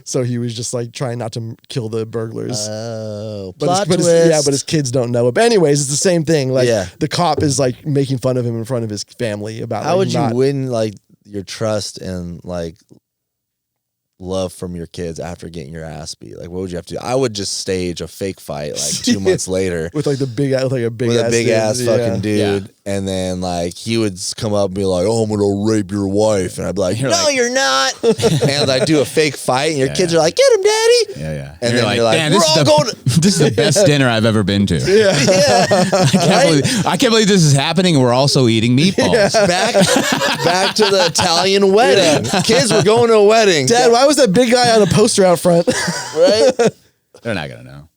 So he was just like trying not to kill the burglars. Oh, But his kids don't know it. But anyways, it's the same thing. Like the cop is like making fun of him in front of his family about how would you win like your trust and like love from your kids after getting your ass beat? Like, what would you have to do? I would just stage a fake fight like 2 months later with like a big ass fucking dude, and then like he would come up and be like, "Oh, I'm gonna rape your wife," and I'd be like, "No, you're not." And I do a fake fight, and your kids are like, "Get him, daddy!" Yeah. And then you're like, "Man, "We're all going." This is the best dinner I've ever been to. I can't believe this is happening, and we're also eating meatballs. Back to the Italian wedding. Kids, we're going to a wedding. Dad, why was that big guy on a poster out front? Right? They're not gonna know.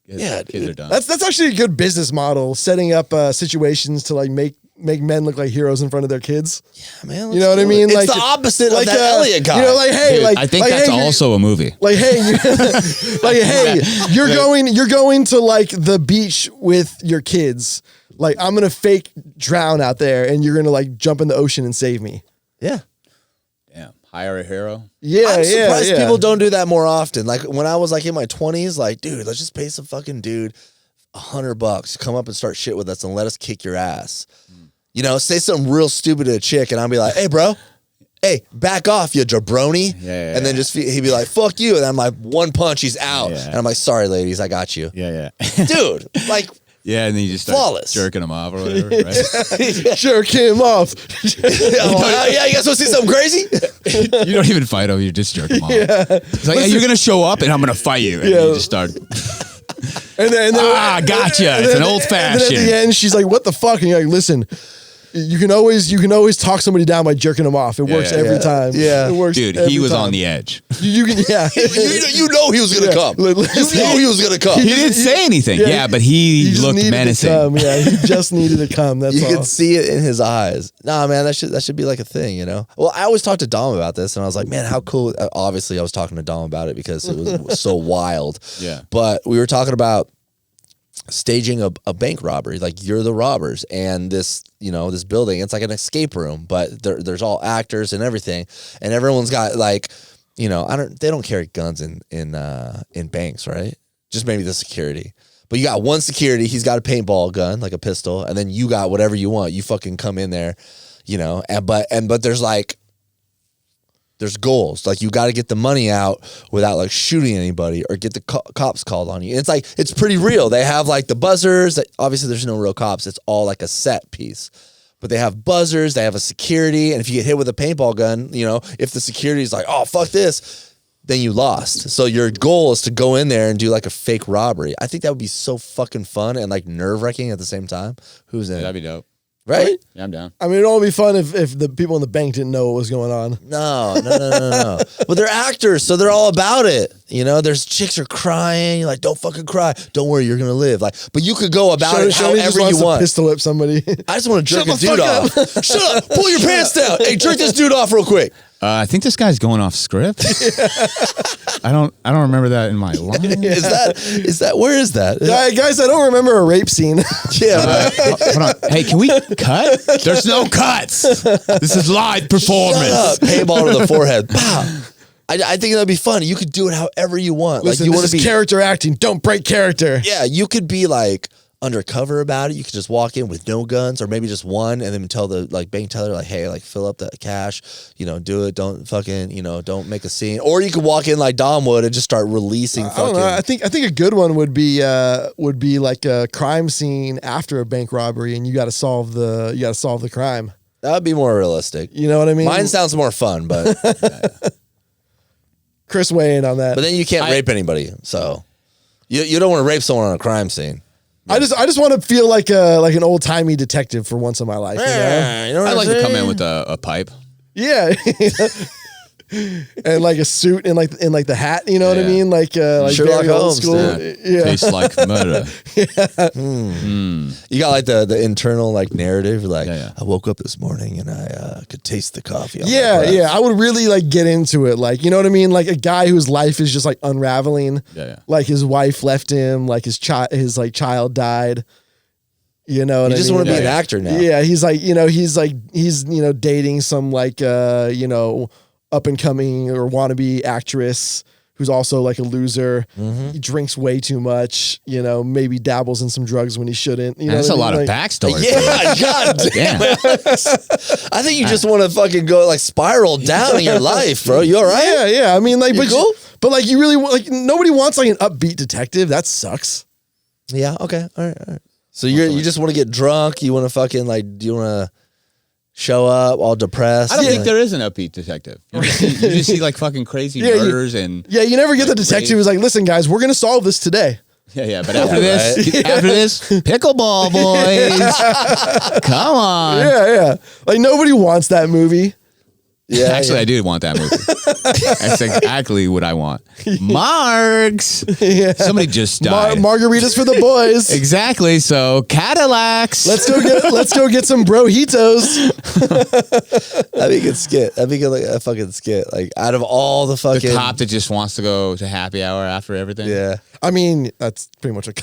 Kids are done. That's actually a good business model, setting up situations to like make men look like heroes in front of their kids. Yeah, man. You know what I mean? It's like the opposite of that Elliot guy. Like, hey, Dude, like I think like, that's hey, also a movie. like, hey, you're going to like the beach with your kids. Like, I'm gonna fake drown out there, and you're gonna like jump in the ocean and save me. Yeah. Yeah, hire a hero. Yeah, I'm surprised yeah. people don't do that more often. Like when I was like in my 20s, like, dude, let's just pay some fucking dude $100 to come up and start shit with us and let us kick your ass. You know, say something real stupid to a chick, and I'll be like, "Hey, bro, hey, back off, you jabroni." And then he'd be like, "Fuck you," and I'm like, one punch, he's out, and I'm like, "Sorry, ladies, I got you." Yeah. Dude, like. Yeah, and then you just start Flawless. jerking them off or whatever, right? Jerk him off. Yeah, you guys want to see something crazy? You don't even fight them, you just jerk them off. It's like, hey, you're gonna show up and I'm gonna fight you. And you just start And then gotcha. It's an old And then fashioned. at the end, she's like, "What the fuck?" And you're like, "Listen, You can always talk somebody down by jerking them off. It works every time. Yeah. It works. Dude, he was on the edge. You can, yeah. you know he was gonna come. You know he was gonna come. He didn't say anything. Yeah, but he looked menacing. Yeah, he just needed to come. That's you all. could see it in his eyes. Nah, man, that should be like a thing, you know? Well, I always talk to Dom about this, and I was like, man, how cool. Obviously, I was talking to Dom about it because it was so wild. Yeah. But we were talking about staging a bank robbery. Like, you're the robbers, and this building, it's like an escape room, but there's all actors and everything, and everyone's got like, they don't carry guns in banks, right? Just maybe the security. But you got one security, he's got a paintball gun, like a pistol, and then you got whatever you want. You fucking come in there, but there's goals. Like, you got to get the money out without like shooting anybody or get the cops called on you. And it's pretty real. They have like the buzzers. Obviously, there's no real cops. It's all like a set piece. But they have buzzers. They have a security. And if you get hit with a paintball gun, if the security is like, oh, fuck this, then you lost. So your goal is to go in there and do like a fake robbery. I think that would be so fucking fun and like nerve-wracking at the same time. Who's in? That'd be dope. Right? Yeah, I'm down. I mean, it'd all be fun if the people in the bank didn't know what was going on. No. But they're actors, so they're all about it. There's chicks are crying. You're like, don't fucking cry. Don't worry, you're gonna live. Like, but you could go about it however you want. Pistol whip somebody. I just want to jerk a dude off. Shut up! Pull your pants down. Hey, jerk this dude off real quick. I think this guy's going off script. I don't remember that in my line. Is that where is that? Guys, I don't remember a rape scene. Yeah. Hold on. Hey, can we cut? There's no cuts. This is live performance. Shut up. Paintball to the forehead. Pow. I think that'd be fun. You could do it however you want. Listen, like, you this want is to be character acting. Don't break character. Yeah, you could be like undercover about it. You could just walk in with no guns, or maybe just one, and then tell the like bank teller, like, hey, like, fill up the cash, do it, don't fucking, don't make a scene. Or you could walk in like Dom would and just start releasing fucking. I don't know. I think a good one would be like a crime scene after a bank robbery, and you got to solve the crime. That would be more realistic. You know what I mean? Mine sounds more fun, but Chris, weigh in on that. But then you can't rape anybody, so you don't want to rape someone on a crime scene. I just want to feel like an old timey detective for once in my life. I'd like to come in with a pipe. Yeah. And like a suit and like the hat, you know what I mean? Like Sherlock very old Holmes, school. Yeah. Tastes like murder. You got like the internal like narrative, like I woke up this morning and I could taste the coffee. On Yeah, my breath. yeah. I would really like get into it, like, you know what I mean? Like a guy whose life is just like unraveling. Yeah. Like his wife left him, like his child died. You know what I mean? You just want to be an actor now. Yeah, he's dating some like up and coming or wannabe actress who's also like a loser. Mm-hmm. He drinks way too much, maybe dabbles in some drugs when he shouldn't. That's a lot of backstory. Yeah, god damn. I think you just want to fucking go like spiral down in your life, bro. You all right? Yeah. I mean, like, but cool? But like, you really like nobody wants like an upbeat detective. That sucks. Yeah. Okay. All right. So you just want to get drunk. You want to fucking like, do you want to show up all depressed? I don't think there is an upbeat detective. You just see like fucking crazy murders and you never get the detective who's like, listen, guys, we're gonna solve this today. Yeah. But after this, pickleball boys, come on. Yeah. Like nobody wants that movie. Yeah. Actually, I do want that movie. That's exactly what I want. Marks. Yeah. Somebody just died. Margaritas for the boys. Exactly. So Cadillacs. Let's go get some brojitos. That'd be a good skit. That'd be good, like a fucking skit. Like out of all the fucking the cop that just wants to go to happy hour after everything. Yeah. I mean, that's pretty much a.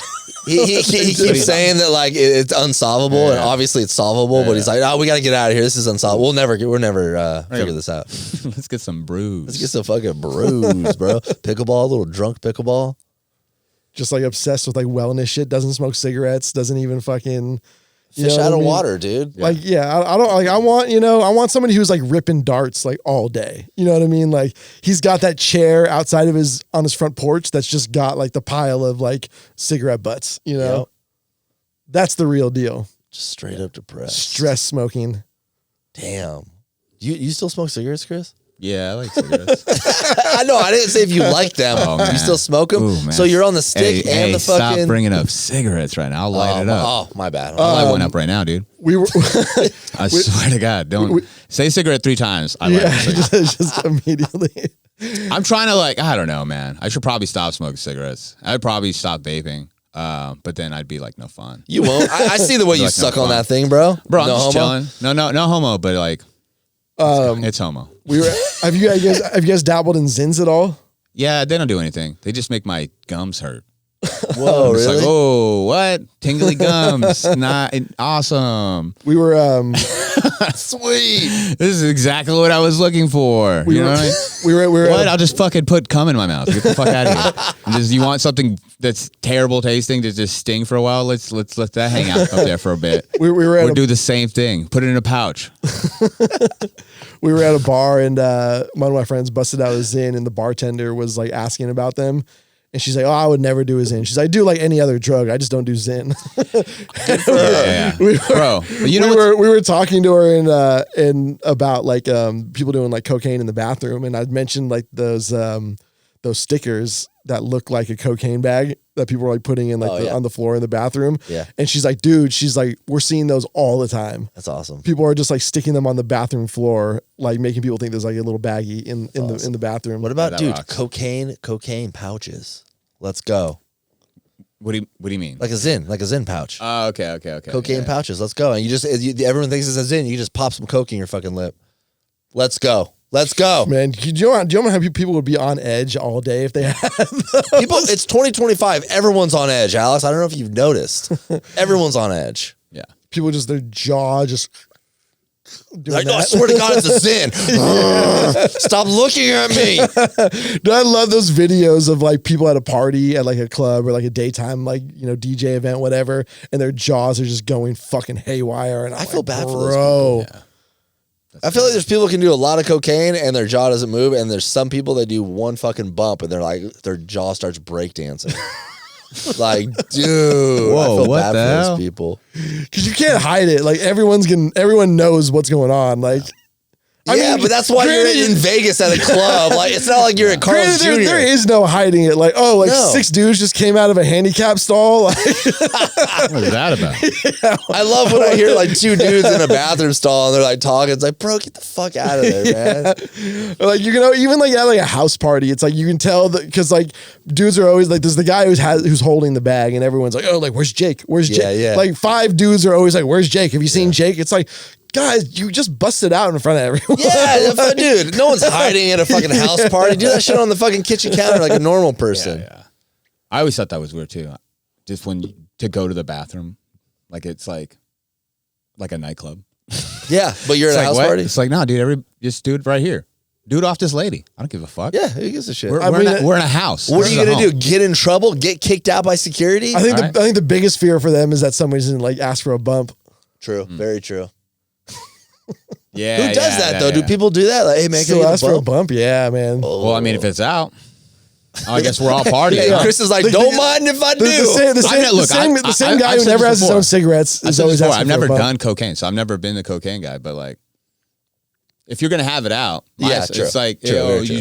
He keeps saying that like it's unsolvable, and obviously it's solvable. But he's like, "Oh, we got to get out of here. This is unsolvable. We'll never figure this out. Let's get some brews. Let's get some fucking brews, bro. Pickleball, a little drunk pickleball. Just like obsessed with like wellness shit. Doesn't smoke cigarettes. Doesn't even fucking fish out of water, dude. Like, I don't like. I want somebody who's like ripping darts like all day. You know what I mean? Like he's got that chair outside of on his front porch that's just got like the pile of like cigarette butts. That's the real deal. Just straight up depressed. Stress smoking. Damn. You still smoke cigarettes, Chris? Yeah, I like cigarettes. I know. I didn't say if you like them. Oh, man. You still smoke them? Ooh, man. So you're on the stick and the fucking. Stop bringing up cigarettes right now. I'll light it up. Oh, my bad. I'll light one up right now, dude. We were. I swear to God, don't say cigarette 3 times. I light Yeah, a cigarette. just immediately. I'm trying to I don't know, man. I should probably stop smoking cigarettes. I'd probably stop vaping. But then I'd be like, no fun. You won't. I see the way you Like, no suck on fun. that thing, bro. Bro, I'm No just homo? chilling. No homo, but like, it's homo. Have you guys dabbled in Zins at all? Yeah, they don't do anything. They just make my gums hurt. Whoa, It's really? like, oh, what? Tingly gums. Not awesome. We were Sweet. This is exactly what I was looking for. You know what I mean? we were What? I'll just fucking put cum in my mouth. Get the fuck out of here. And just, you want something that's terrible tasting to just sting for a while? Let's let that hang out up there for a bit. we were at Or do the same thing. Put it in a pouch. we were at a bar and one of my friends busted out a Zin and the bartender was like asking about them. And she's like, "Oh, I would never do a Zin." She's like, "I do like any other drug. I just don't do Zin." Yeah. Bro, but you know we were talking to her in about like people doing like cocaine in the bathroom, and I'd mentioned like those stickers that look like a cocaine bag that people are like putting in like on the floor in the bathroom. Yeah. And she's like, "Dude," she's like, "we're seeing those all the time. That's awesome. People are just like sticking them on the bathroom floor, like making people think there's like a little baggie in the bathroom." What about, that dude, rocks. cocaine pouches? Let's go. What do you mean? Like a Zin pouch. Oh, okay. Cocaine Yeah. pouches. Let's go. And everyone thinks it's a Zin. You just pop some coke in your fucking lip. Let's go. Let's go. Man, do you know how people would be on edge all day if they had People, it's 2025. Everyone's on edge, Alex. I don't know if you've noticed. Everyone's on edge. Yeah. people just their jaw just doing Like, no, I that. swear to God, it's a sin. Stop looking at me. Dude, I love those videos of like people at a party at like a club or like a daytime like DJ event, whatever, and their jaws are just going fucking haywire. And I feel bad for those bro. people. I feel like there's people who can do a lot of cocaine and their jaw doesn't move, and there's some people that do one fucking bump and they're like their jaw starts breakdancing. Like, dude, I Whoa, feel what bad the for hell? those people. Because you can't hide it. Like everyone knows what's going on. Like, I Yeah, mean, but that's why you're granted- in Vegas at a club. Like, it's not like you're at Carl's Granted, Jr. there is no hiding it. Like, oh, like No. 6 dudes just came out of a handicap stall. Like, What is that about? I love when I hear like 2 dudes in a bathroom stall and they're like talking. It's like, bro, get the fuck out of there, man. or, like, you know, even like at like a house party, it's like you can tell that because like dudes are always like, there's the guy who's holding the bag, and everyone's like, oh, like where's Jake? Where's Jake? Yeah. Like 5 dudes are always like, where's Jake? Have you seen Jake? It's like, guys, you just busted out in front of everyone. Yeah, dude, no one's hiding at a fucking house party. Do that shit on the fucking kitchen counter like a normal person. Yeah. I always thought that was weird too. Just to go to the bathroom, like it's like a nightclub. Yeah, but you're It's at a like, house what? party? It's like, no, dude, just do it right here. Do it off this lady. I don't give a fuck. Yeah, who gives a shit? We're in a house. What are This you is a gonna home. do? Get in trouble? Get kicked out by security? I think All right. I think the biggest fear for them is that somebody's gonna like ask for a bump. True, very true. Yeah. Who does that though? yeah. Do people do that? Like, hey man, can Still I ask get for a a bump? bump? Yeah, man. Well, I mean, if it's out, I guess we're all partying. Yeah, huh? Chris is like, The- don't mind if I do. The same guy I've who said never this has his before. own cigarettes I've is said always this before, asking I've for never a bump. done cocaine, so I've never been the cocaine guy. But like, if you're gonna have it out, Yeah, true. it's like, True, yo, very true.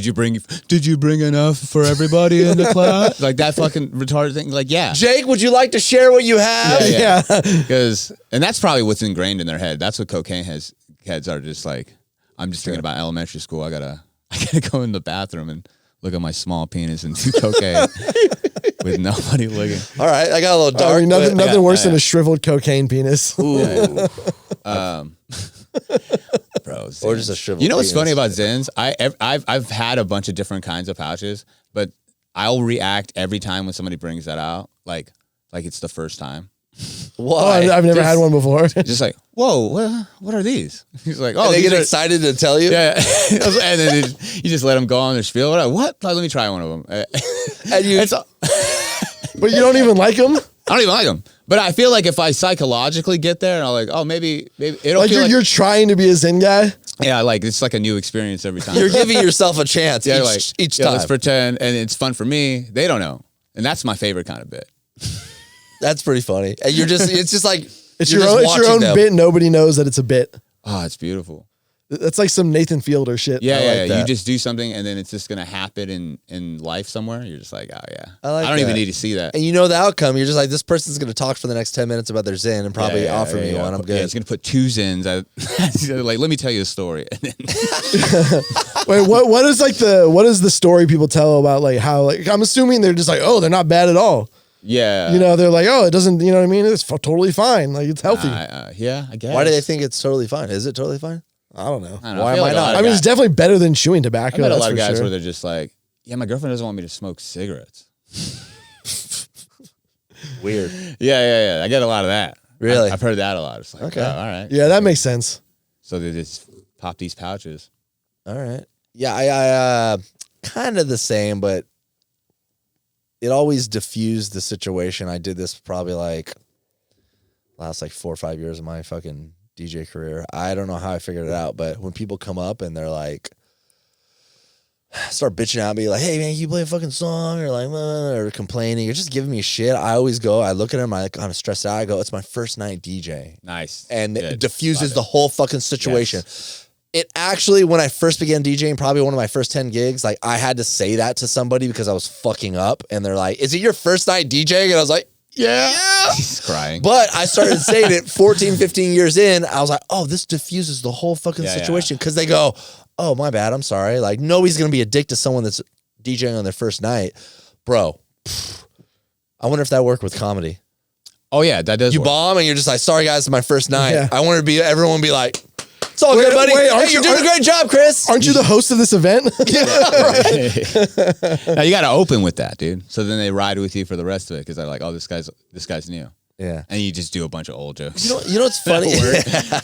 did you bring enough for everybody in the class? Like that fucking retarded thing. Like, yeah, Jake, would you like to share what you have? Yeah. Yeah. because and that's probably what's ingrained in their head. That's what cocaine heads are just like. I'm just thinking about elementary school. I gotta go in the bathroom and look at my small penis and do cocaine with nobody looking. All right, I got a little dark. I mean, but- nothing worse than a shriveled cocaine penis. Ooh. Bro, Or just a shriveled You know what's penis. funny about Zins? I've had a bunch of different kinds of pouches, but I'll react every time when somebody brings that out, like it's the first time. Oh, Why? I've never had one before. Just like, whoa, what are these? He's like, oh, And they these get are- excited to tell you. Yeah, and then you just let them go on their spiel. What? Let me try one of them. And you, But you don't even like them? I don't even like them, but I feel like if I psychologically get there and I'm like, oh, maybe it'll Like feel you're trying to be a Zen guy? yeah, like it's like a new experience every time. you're giving yourself a chance yeah, each yeah, time. let's pretend, and it's fun for me. They don't know, and that's my favorite kind of bit. That's pretty funny. And it's just like It's you're your just own, it's your watching own them. bit. Nobody knows that it's a bit. Oh, it's beautiful. That's like some Nathan Fielder shit. Yeah, I yeah, like You that. just do something and then it's just gonna happen in life somewhere. You're just like, oh yeah. I don't even that. need to see that. And you know the outcome. You're just like, this person's going to talk for the next 10 minutes about their Zen and probably offer me one. I'm good. Yeah, he's gonna put 2 Zins. Like, let me tell you a story. And then Wait, what is the story people tell about like how like I'm assuming they're just like, oh, they're not bad at all. yeah, You know, they're like, oh, it doesn't, you know what I mean? It's totally fine. Like it's healthy. yeah, I guess. Why do they think it's totally fine? Is it totally fine? I don't know. I don't know. Why feel am I like a lot not? of I mean, it's guys- definitely better than chewing tobacco. I met a that's lot of for guys sure. where they're just like, yeah, my girlfriend doesn't want me to smoke cigarettes. Weird. Yeah. I get a lot of that. Really? I've heard that a lot. It's like, Okay. oh, all right. Yeah, that makes sense. So they just pop these pouches. All right. Yeah, I kind of the same, but it always diffused the situation. I did this probably like last like 4 or 5 years of my fucking DJ career. I don't know how I figured it out, but when people come up and they're like, start bitching at me like, hey man, can you play a fucking song or like, or complaining or just giving me shit, I always go, I look at them, I kind of stress out. I go, it's my first night DJ. Nice. And Good. it diffuses Love the whole fucking situation. Yes. It actually, when I first began DJing, probably one of my first 10 gigs, like I had to say that to somebody because I was fucking up. And they're like, is it your first night DJing? And I was like, yeah. He's crying. But I started saying it 14, 15 years in. I was like, oh, this diffuses the whole fucking Yeah, situation. Because they go, oh, my bad. I'm sorry. Like, nobody's going to be a dick to someone that's DJing on their first night. Bro, I wonder if that worked with comedy. Oh yeah, that does. You work. bomb and you're just like, sorry guys, it's my first night. Yeah. I want to be, everyone be like, it's all Wait, good, buddy. wait, Hey, you're doing a great job, Chris. Aren't you the host of this event? Now you got to open with that, dude. So then they ride with you for the rest of it because they're like, oh, this guy's new, Yeah. and you just do a bunch of old jokes. You know what's funny?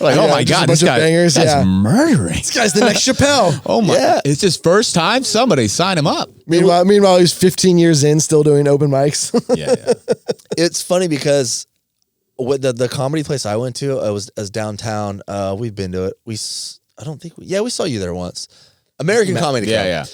Like, oh my just a god, bunch this of guy, bangers, that's yeah. murdering. This guy's the next Chappelle. Oh my, Yeah. it's his first time. Somebody sign him up. Meanwhile, he's 15 years in, still doing open mics. Yeah. It's funny because with the comedy place I went to, it was downtown. We've been to it. We saw you there once. American Comedy Club. Yeah.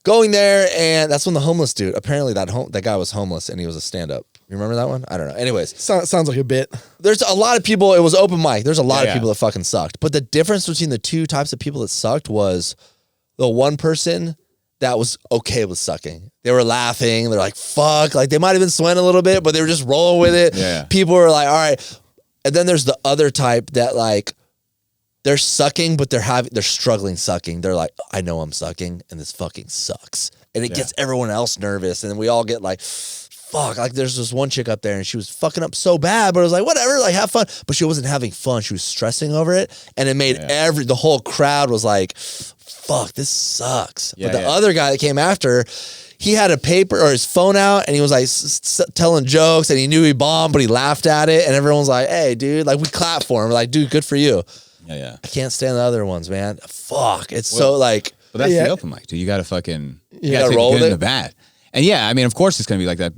Going there, and that's when the homeless dude. Apparently, that guy was homeless, and he was a stand-up. You remember that one? I don't know. Anyways, Sounds like a bit. there's a lot of people. It was open mic. There's a lot of Yeah. people that fucking sucked. But the difference between the two types of people that sucked was the one person that was okay with sucking. They were laughing. They're like, fuck. Like, they might have been sweating a little bit, but they were just rolling with it. Yeah. People were like, all right. And then there's the other type that, like, they're sucking, but they're struggling sucking. They're like, I know I'm sucking, and this fucking sucks. And it gets everyone else nervous. And then we all get like, fuck. Like, there's this one chick up there, and she was fucking up so bad, but it was like, whatever, like, have fun. But she wasn't having fun. She was stressing over it. And it made the whole crowd was like, fuck, this sucks. Yeah, but the yeah. other guy that came after, he had a paper or his phone out, and he was like telling jokes, and he knew he bombed, but he laughed at it. And everyone's like, hey, dude, like, we clap for him. We're like, dude, good for you. Yeah. I can't stand the other ones, man. Fuck. It's so like, But that's Yeah. the open mic, dude. You got to fucking gotta take roll the with good it. and the bad. And yeah, I mean, of course it's gonna be like that.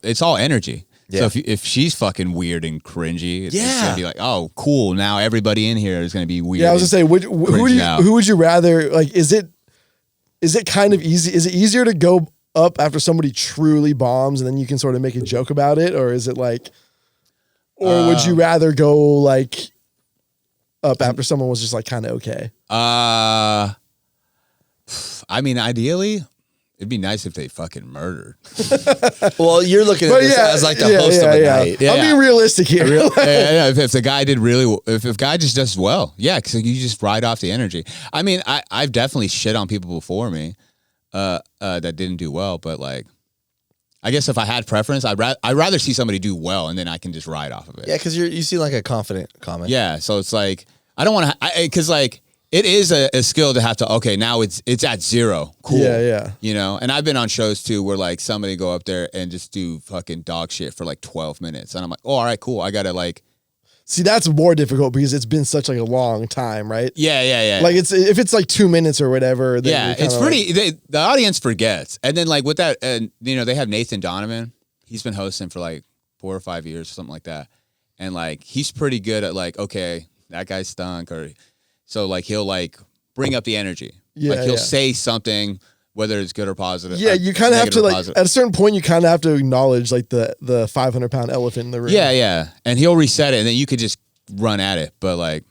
It's all energy. Yeah. So if she's fucking weird and cringy, it's Yeah. gonna be like, oh, cool. Now everybody in here is gonna be weird. Yeah, I was gonna say, who would you rather like? Is it kind of easy? Is it easier to go up after somebody truly bombs and then you can sort of make a joke about it, or is it like, or would you rather go like up after someone was just like kind of okay? I mean, ideally, it'd be nice if they fucking murdered. well, you're looking at this as like the host of a night. Yeah, I'm being realistic here. Yeah, if the guy did really, if the guy just does well, yeah, because you just ride off the energy. I mean, I've definitely shit on people before me that didn't do well, but like, I guess if I had preference, I'd rather see somebody do well, and then I can just ride off of it. Yeah, because you seem like a confident comic. Yeah, so it's like I don't want to, because like it is a skill to have to. Okay, now it's at zero. Cool. Yeah. You know, and I've been on shows too where like somebody go up there and just do fucking dog shit for like 12 minutes, and I'm like, oh, all right, cool. I gotta like. See, that's more difficult because it's been such like a long time, right? Yeah. Like if it's like 2 minutes or whatever. Then Yeah, you're kinda it's pretty. The audience forgets, and then like with that, and you know, they have Nathan Donovan. He's been hosting for like 4 or 5 years, or something like that, and like he's pretty good at like, okay, that guy stunk, or so like he'll like bring up the energy. Yeah, like he'll yeah. say something, whether it's good or positive. Yeah, you kind of have to like positive. at a certain point you kind of have to acknowledge like the 500-pound elephant in the room. Yeah, and he'll reset it, and then you could just run at it. But like,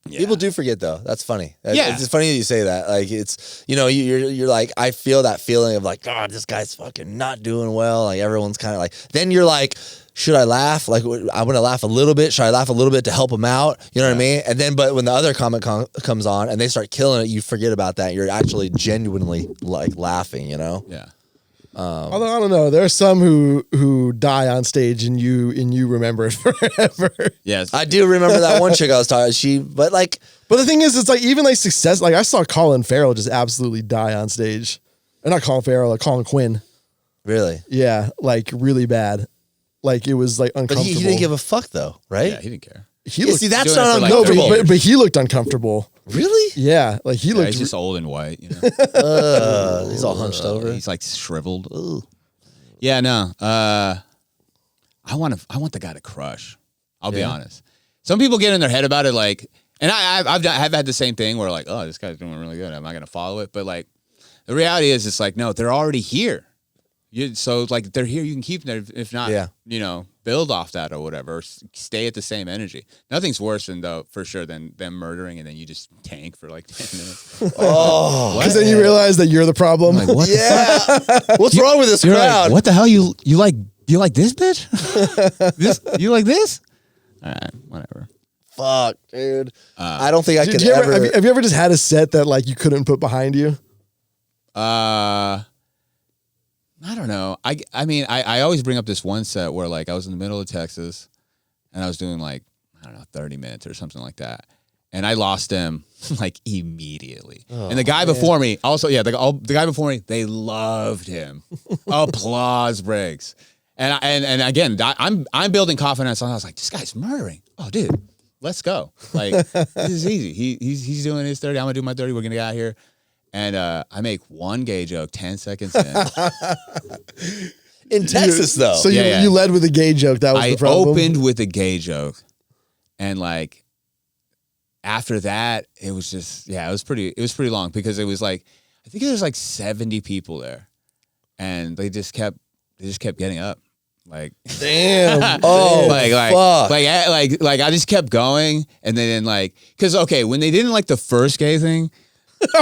Yeah. People do forget though. That's funny. Yeah. It's funny that you say that. Like it's, you're like, I feel that feeling of like, God, this guy's fucking not doing well. Like everyone's kind of like, then you're like, should I laugh? Like I want to laugh a little bit. Should I laugh a little bit to help him out? You know what I mean? And then, but when the other comic comes on and they start killing it, you forget about that. You're actually genuinely like laughing, Yeah. Although I don't know, there are some who die on stage and you remember it forever. Yes. I do remember that one chick I was talking. But the thing is, it's like even like success. Like I saw Colin Farrell just absolutely die on stage, and not Colin Farrell, like Colin Quinn. really, Yeah, like really bad. Like it was like but uncomfortable. he didn't give a fuck though, right? Yeah, he didn't care. He Yeah, looked, see, that's doing it not for, like, uncomfortable. years. but he looked uncomfortable. Really? Yeah, like he Yeah, looked. he's just old and white, you know. He's all hunched over. He's like shriveled. Ugh. Yeah, no. I want the guy to crush. I'll be honest. Some people get in their head about it, like, and I've had the same thing where like, oh, this guy's doing really good. Am I gonna follow it? But like, the reality is, it's like, no, they're already here. So like they're here, you can keep them. If not, build off that or whatever. Or stay at the same energy. Nothing's worse than for sure than them murdering and then you just tank for like 10 minutes. Because then you realize that you're the problem. Like, what What's wrong with this You're crowd? like, what the hell? You like this bitch? You like this? All right, whatever. Fuck, dude. I don't think I could Have ever. you ever just had a set that like you couldn't put behind you? I don't know. I mean, I always bring up this one set where like I was in the middle of Texas and I was doing like, I don't know, 30 minutes or something like that. And I lost them like immediately. And the guy before me also, the guy before me, they loved him. Applause breaks. And again, I'm building confidence. And I was like, this guy's murdering. Oh, dude, let's go. Like, this is easy. He's doing his 30. I'm gonna do my 30. We're gonna get out here. And I make one gay joke 10 seconds in. In Texas, though. So you led with a gay joke. That was the problem. I opened with a gay joke. And like, after that, it was just, it was pretty long because it was like, I think there was like 70 people there. And they just kept getting up. Like, Damn. Oh, fuck. fuck. Like I just kept going. And then like, cause okay, when they didn't like the first gay thing,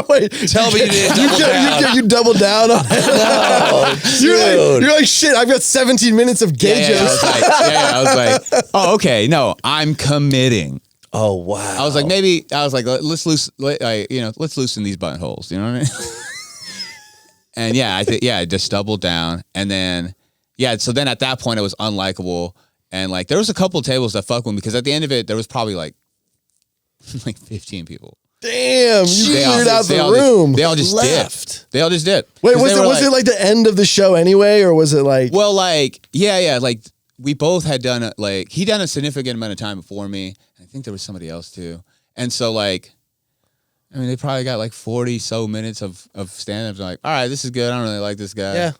Wait, Tell me you didn't double down. You doubled down on it. You're like, shit, I've got 17 minutes of gay jokes. I was like, oh, okay, no, I'm committing. Oh, wow. I was like, let's loosen these buttonholes. You know what I mean? And I just doubled down. And then, so then at that point, it was unlikable. And like, there was a couple of tables that fucked with me because at the end of it, there was probably like 15 people. Damn, you cleared out the room. They all just dipped. They all just dipped. Wait, was it like the end of the show anyway, or was it like? Well, like, like we both had done he done a significant amount of time before me. I think there was somebody else too. And so like, I mean, they probably got like 40 so minutes of stand-ups. Like, all right, this is good. I don't really like this guy. Yeah.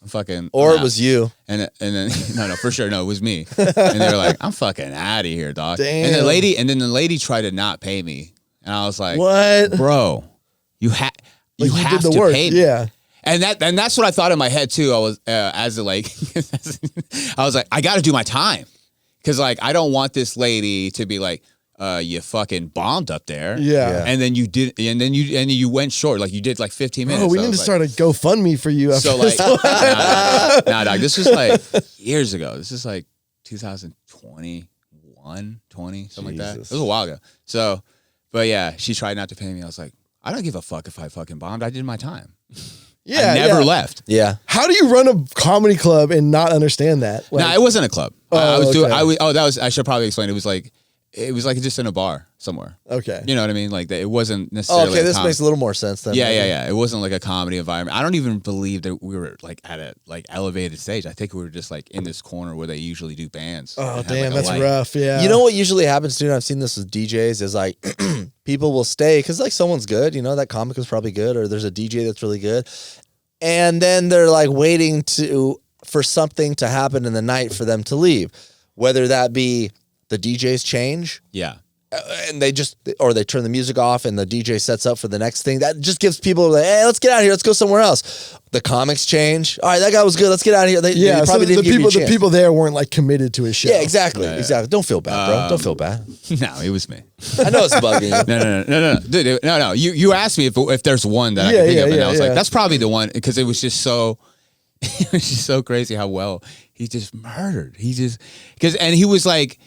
I'm it was you. And then no, for sure. No, it was me. And they were like, I'm fucking out of here, dog. Damn. And the lady tried to not pay me. And I was like, what? Bro, you have did the to work. pay me. Yeah. And that's what I thought in my head too. I was I was like, I got to do my time. Cause like, I don't want this lady to be like, you fucking bombed up there. Yeah. And then you did, and then you went short. Like you did like 15 minutes. Oh, we need to start a GoFundMe for you. After So like, this. nah, dog. This was like years ago. This is like 2021, 20, something like that. It was a while ago. So, but yeah, she tried not to pay me. I was like, I don't give a fuck if I fucking bombed. I did my time. Yeah, I never left. Yeah. How do you run a comedy club and not understand that? Like, No, it wasn't a club. Oh, I was doing. okay. I should probably explain. It was like just in a bar somewhere. Okay. You know what I mean? Like it wasn't necessarily. Okay, this makes a little more sense then. Yeah. It wasn't like a comedy environment. I don't even believe that we were like at a like elevated stage. I think we were just like in this corner where they usually do bands. Oh, and have, damn, like, a that's light. rough. Yeah. You know what usually happens, dude? I've seen this with DJs is like people will stay because like someone's good, you know, that comic is probably good, or there's a DJ that's really good. And then they're like waiting for something to happen in the night for them to leave. Whether that be the DJs change. Yeah. and they turn the music off and the DJ sets up for the next thing. That just gives people like, hey, let's get out of here. Let's go somewhere else. The comics change. All right, that guy was good. Let's get out of here. They so probably didn't give you a chance. the people there weren't like committed to his show. Yeah, exactly. Exactly. Don't feel bad, bro. Don't feel bad. No, it was me. I know it's bugging you. No. Dude, no. You asked me if there's one that I can think of, and I was like, that's probably the one, because it was just so crazy how well he just murdered. And he was like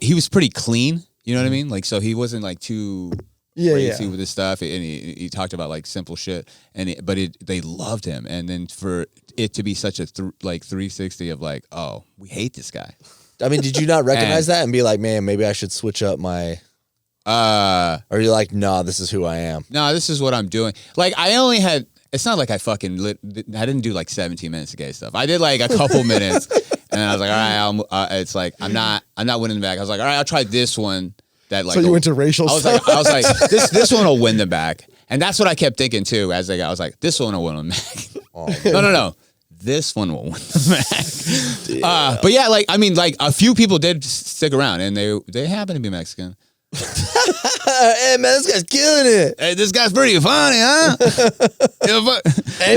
he was pretty clean. You know what I mean? Like, so he wasn't like too crazy with his stuff, and he talked about like simple shit, but they loved him, and then for it to be such a 360 of like, oh, we hate this guy. I mean, did you not recognize that and be like, man, maybe I should switch up my? Or you're like, no, this is who I am. No, this is what I'm doing. Like, I only had. It's not like I didn't do like 17 minutes of gay stuff. I did like a couple minutes, and I was like, all right, it's like I'm not winning back. I was like, all right, I'll try this one. That like. So you went to racial stuff. I was like, this one will win them back, and that's what I kept thinking too. As I was like, this one will win them back. Oh, no. This one will win them back. But yeah, like I mean, like a few people did stick around, and they happen to be Mexican. Hey man, this guy's killing it. Hey, this guy's pretty funny, huh? Hey,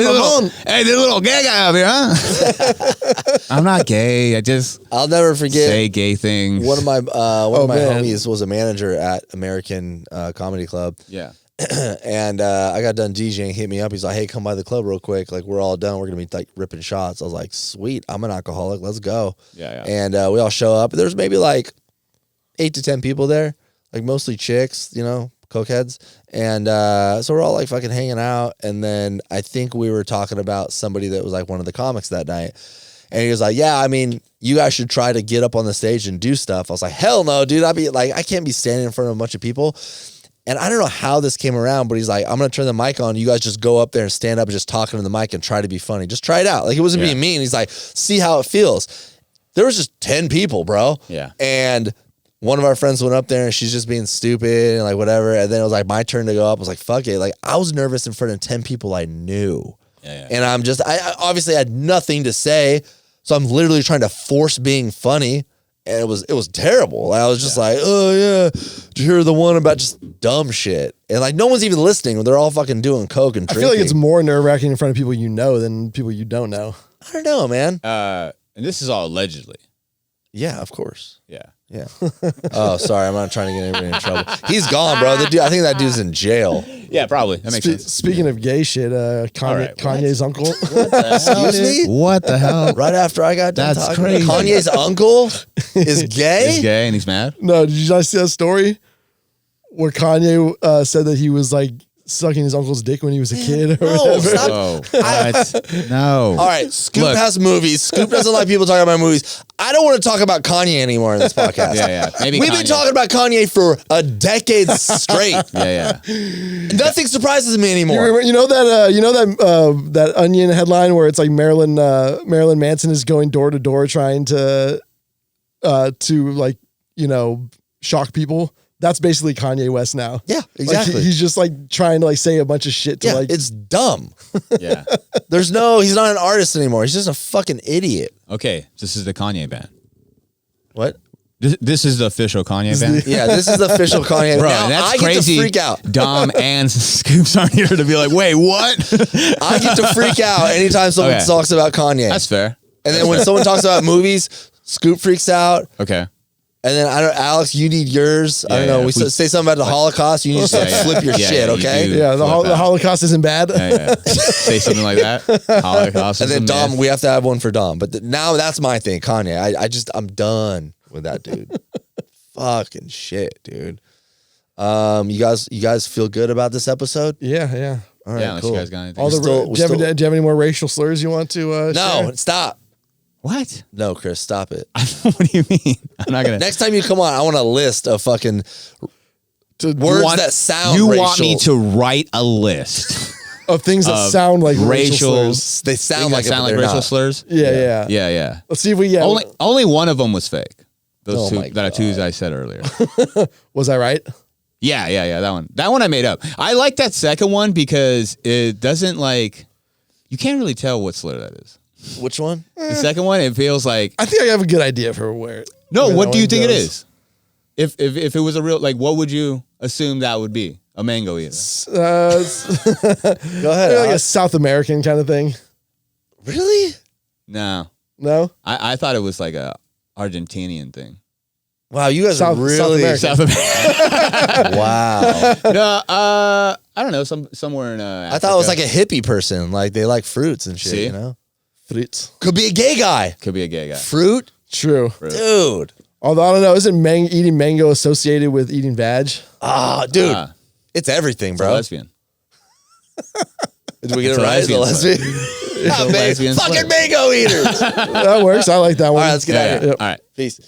this little gay guy up here, huh? I'm not gay. I'll never forget say gay things. One of my homies was a manager at American Comedy Club. Yeah. And I got done DJing, hit me up. He's like, hey, come by the club real quick. Like, we're all done. We're going to be like ripping shots. I was like, sweet. I'm an alcoholic. Let's go. Yeah. And we all show up. There's maybe like 8 to 10 people there. Like mostly chicks, cokeheads. And so we're all like fucking hanging out. And then I think we were talking about somebody that was like one of the comics that night. And he was like, yeah, I mean, you guys should try to get up on the stage and do stuff. I was like, hell no, dude. I can't be standing in front of a bunch of people. And I don't know how this came around, but he's like, I'm going to turn the mic on. You guys just go up there and stand up and just talking to the mic and try to be funny. Just try it out. Like, it wasn't being mean. He's like, see how it feels. There was just 10 people, bro. Yeah. And one of our friends went up there and she's just being stupid and like whatever. And then it was like my turn to go up. I was like, fuck it. Like, I was nervous in front of 10 people I knew. Yeah. And I obviously had nothing to say. So I'm literally trying to force being funny. And it was terrible. I was just like, oh yeah, did you hear the one about just dumb shit? And like no one's even listening. They're all fucking doing coke and drinking. I feel like it's more nerve-wracking in front of people you know than people you don't know. I don't know, man. And this is all allegedly. Yeah, of course. Yeah. Oh, sorry, I'm not trying to get anybody in trouble. He's gone, bro. The dude, I think that dude's in jail. Yeah, probably. That makes sense. Speaking of gay shit, Kanye's uncle. What the hell, Excuse me? What the hell? Right after I got done That's talking. crazy. Kanye's uncle is gay? He's gay and he's mad? No, did you guys see that story where Kanye said that he was like sucking his uncle's dick when he was a kid? Or whatever? Stop. Oh, what? No. All right, Scoop has movies. Scoop doesn't like people talking about movies. I don't want to talk about Kanye anymore in this podcast. Yeah. Maybe We've been talking about Kanye for a decade straight. Yeah. Nothing surprises me anymore. You know that that Onion headline where it's like Marilyn Manson is going door to door trying to like, shock people. That's basically Kanye West now. Yeah, exactly. Like he's just like trying to like say a bunch of shit to like. It's dumb. Yeah. He's not an artist anymore. He's just a fucking idiot. Okay, this is the Kanye band. What? This is the official Kanye band? Yeah, this is the official Kanye. Bro, now, that's I crazy. Get to freak out. Dom and Scoops aren't here to be like, wait, what? I get to freak out anytime someone talks about Kanye. That's fair. And then when someone talks about movies, Scoop freaks out. Okay. And then Alex, you need yours. I don't know. We say something about the Holocaust. You need to flip your shit, okay? The Holocaust isn't bad. Yeah. Say something like that. Holocaust. And then Dom, we have to have one for Dom. But now that's my thing, Kanye. I'm done with that dude. Fucking shit, dude. You guys feel good about this episode? Yeah. All right, cool. You guys got anything. Do you have any more racial slurs you want to? No, share? stop. What? No, Chris, stop it. What do you mean? I'm not gonna. Next time you come on, I want a list of fucking words that sound You racial. want me to write a list of things that sound like racial slurs. They sound like racial not. slurs? Yeah. Let's see if we get only one of them was fake. Those my two I said earlier. Was I right? Yeah. That one I made up. I like that second one because it doesn't you can't really tell what slur that is. Which one? The second one, it feels like. I think I have a good idea for where. No, what do you think it is? If it was a real, like, what would you assume that would be? A mango eater. Go ahead. Like a South American kind of thing. Really? No. No? I thought it was like a Argentinian thing. Wow, you guys are really South America. Wow. No, I don't know. Somewhere in Africa. I thought it was like a hippie person. Like they like fruits and shit, See? you know? Fruits. Could be a gay guy. Could be a gay guy. Fruit? True. Dude. Although I don't know, isn't eating mango associated with eating vag? Ah, dude. It's everything, It's a bro. lesbian. Did we get It's it a right? It's a lesbian lesbian. lesbian Fucking slur. mango eaters. That works. I like that one. All right, let's get out of here. All right. Peace.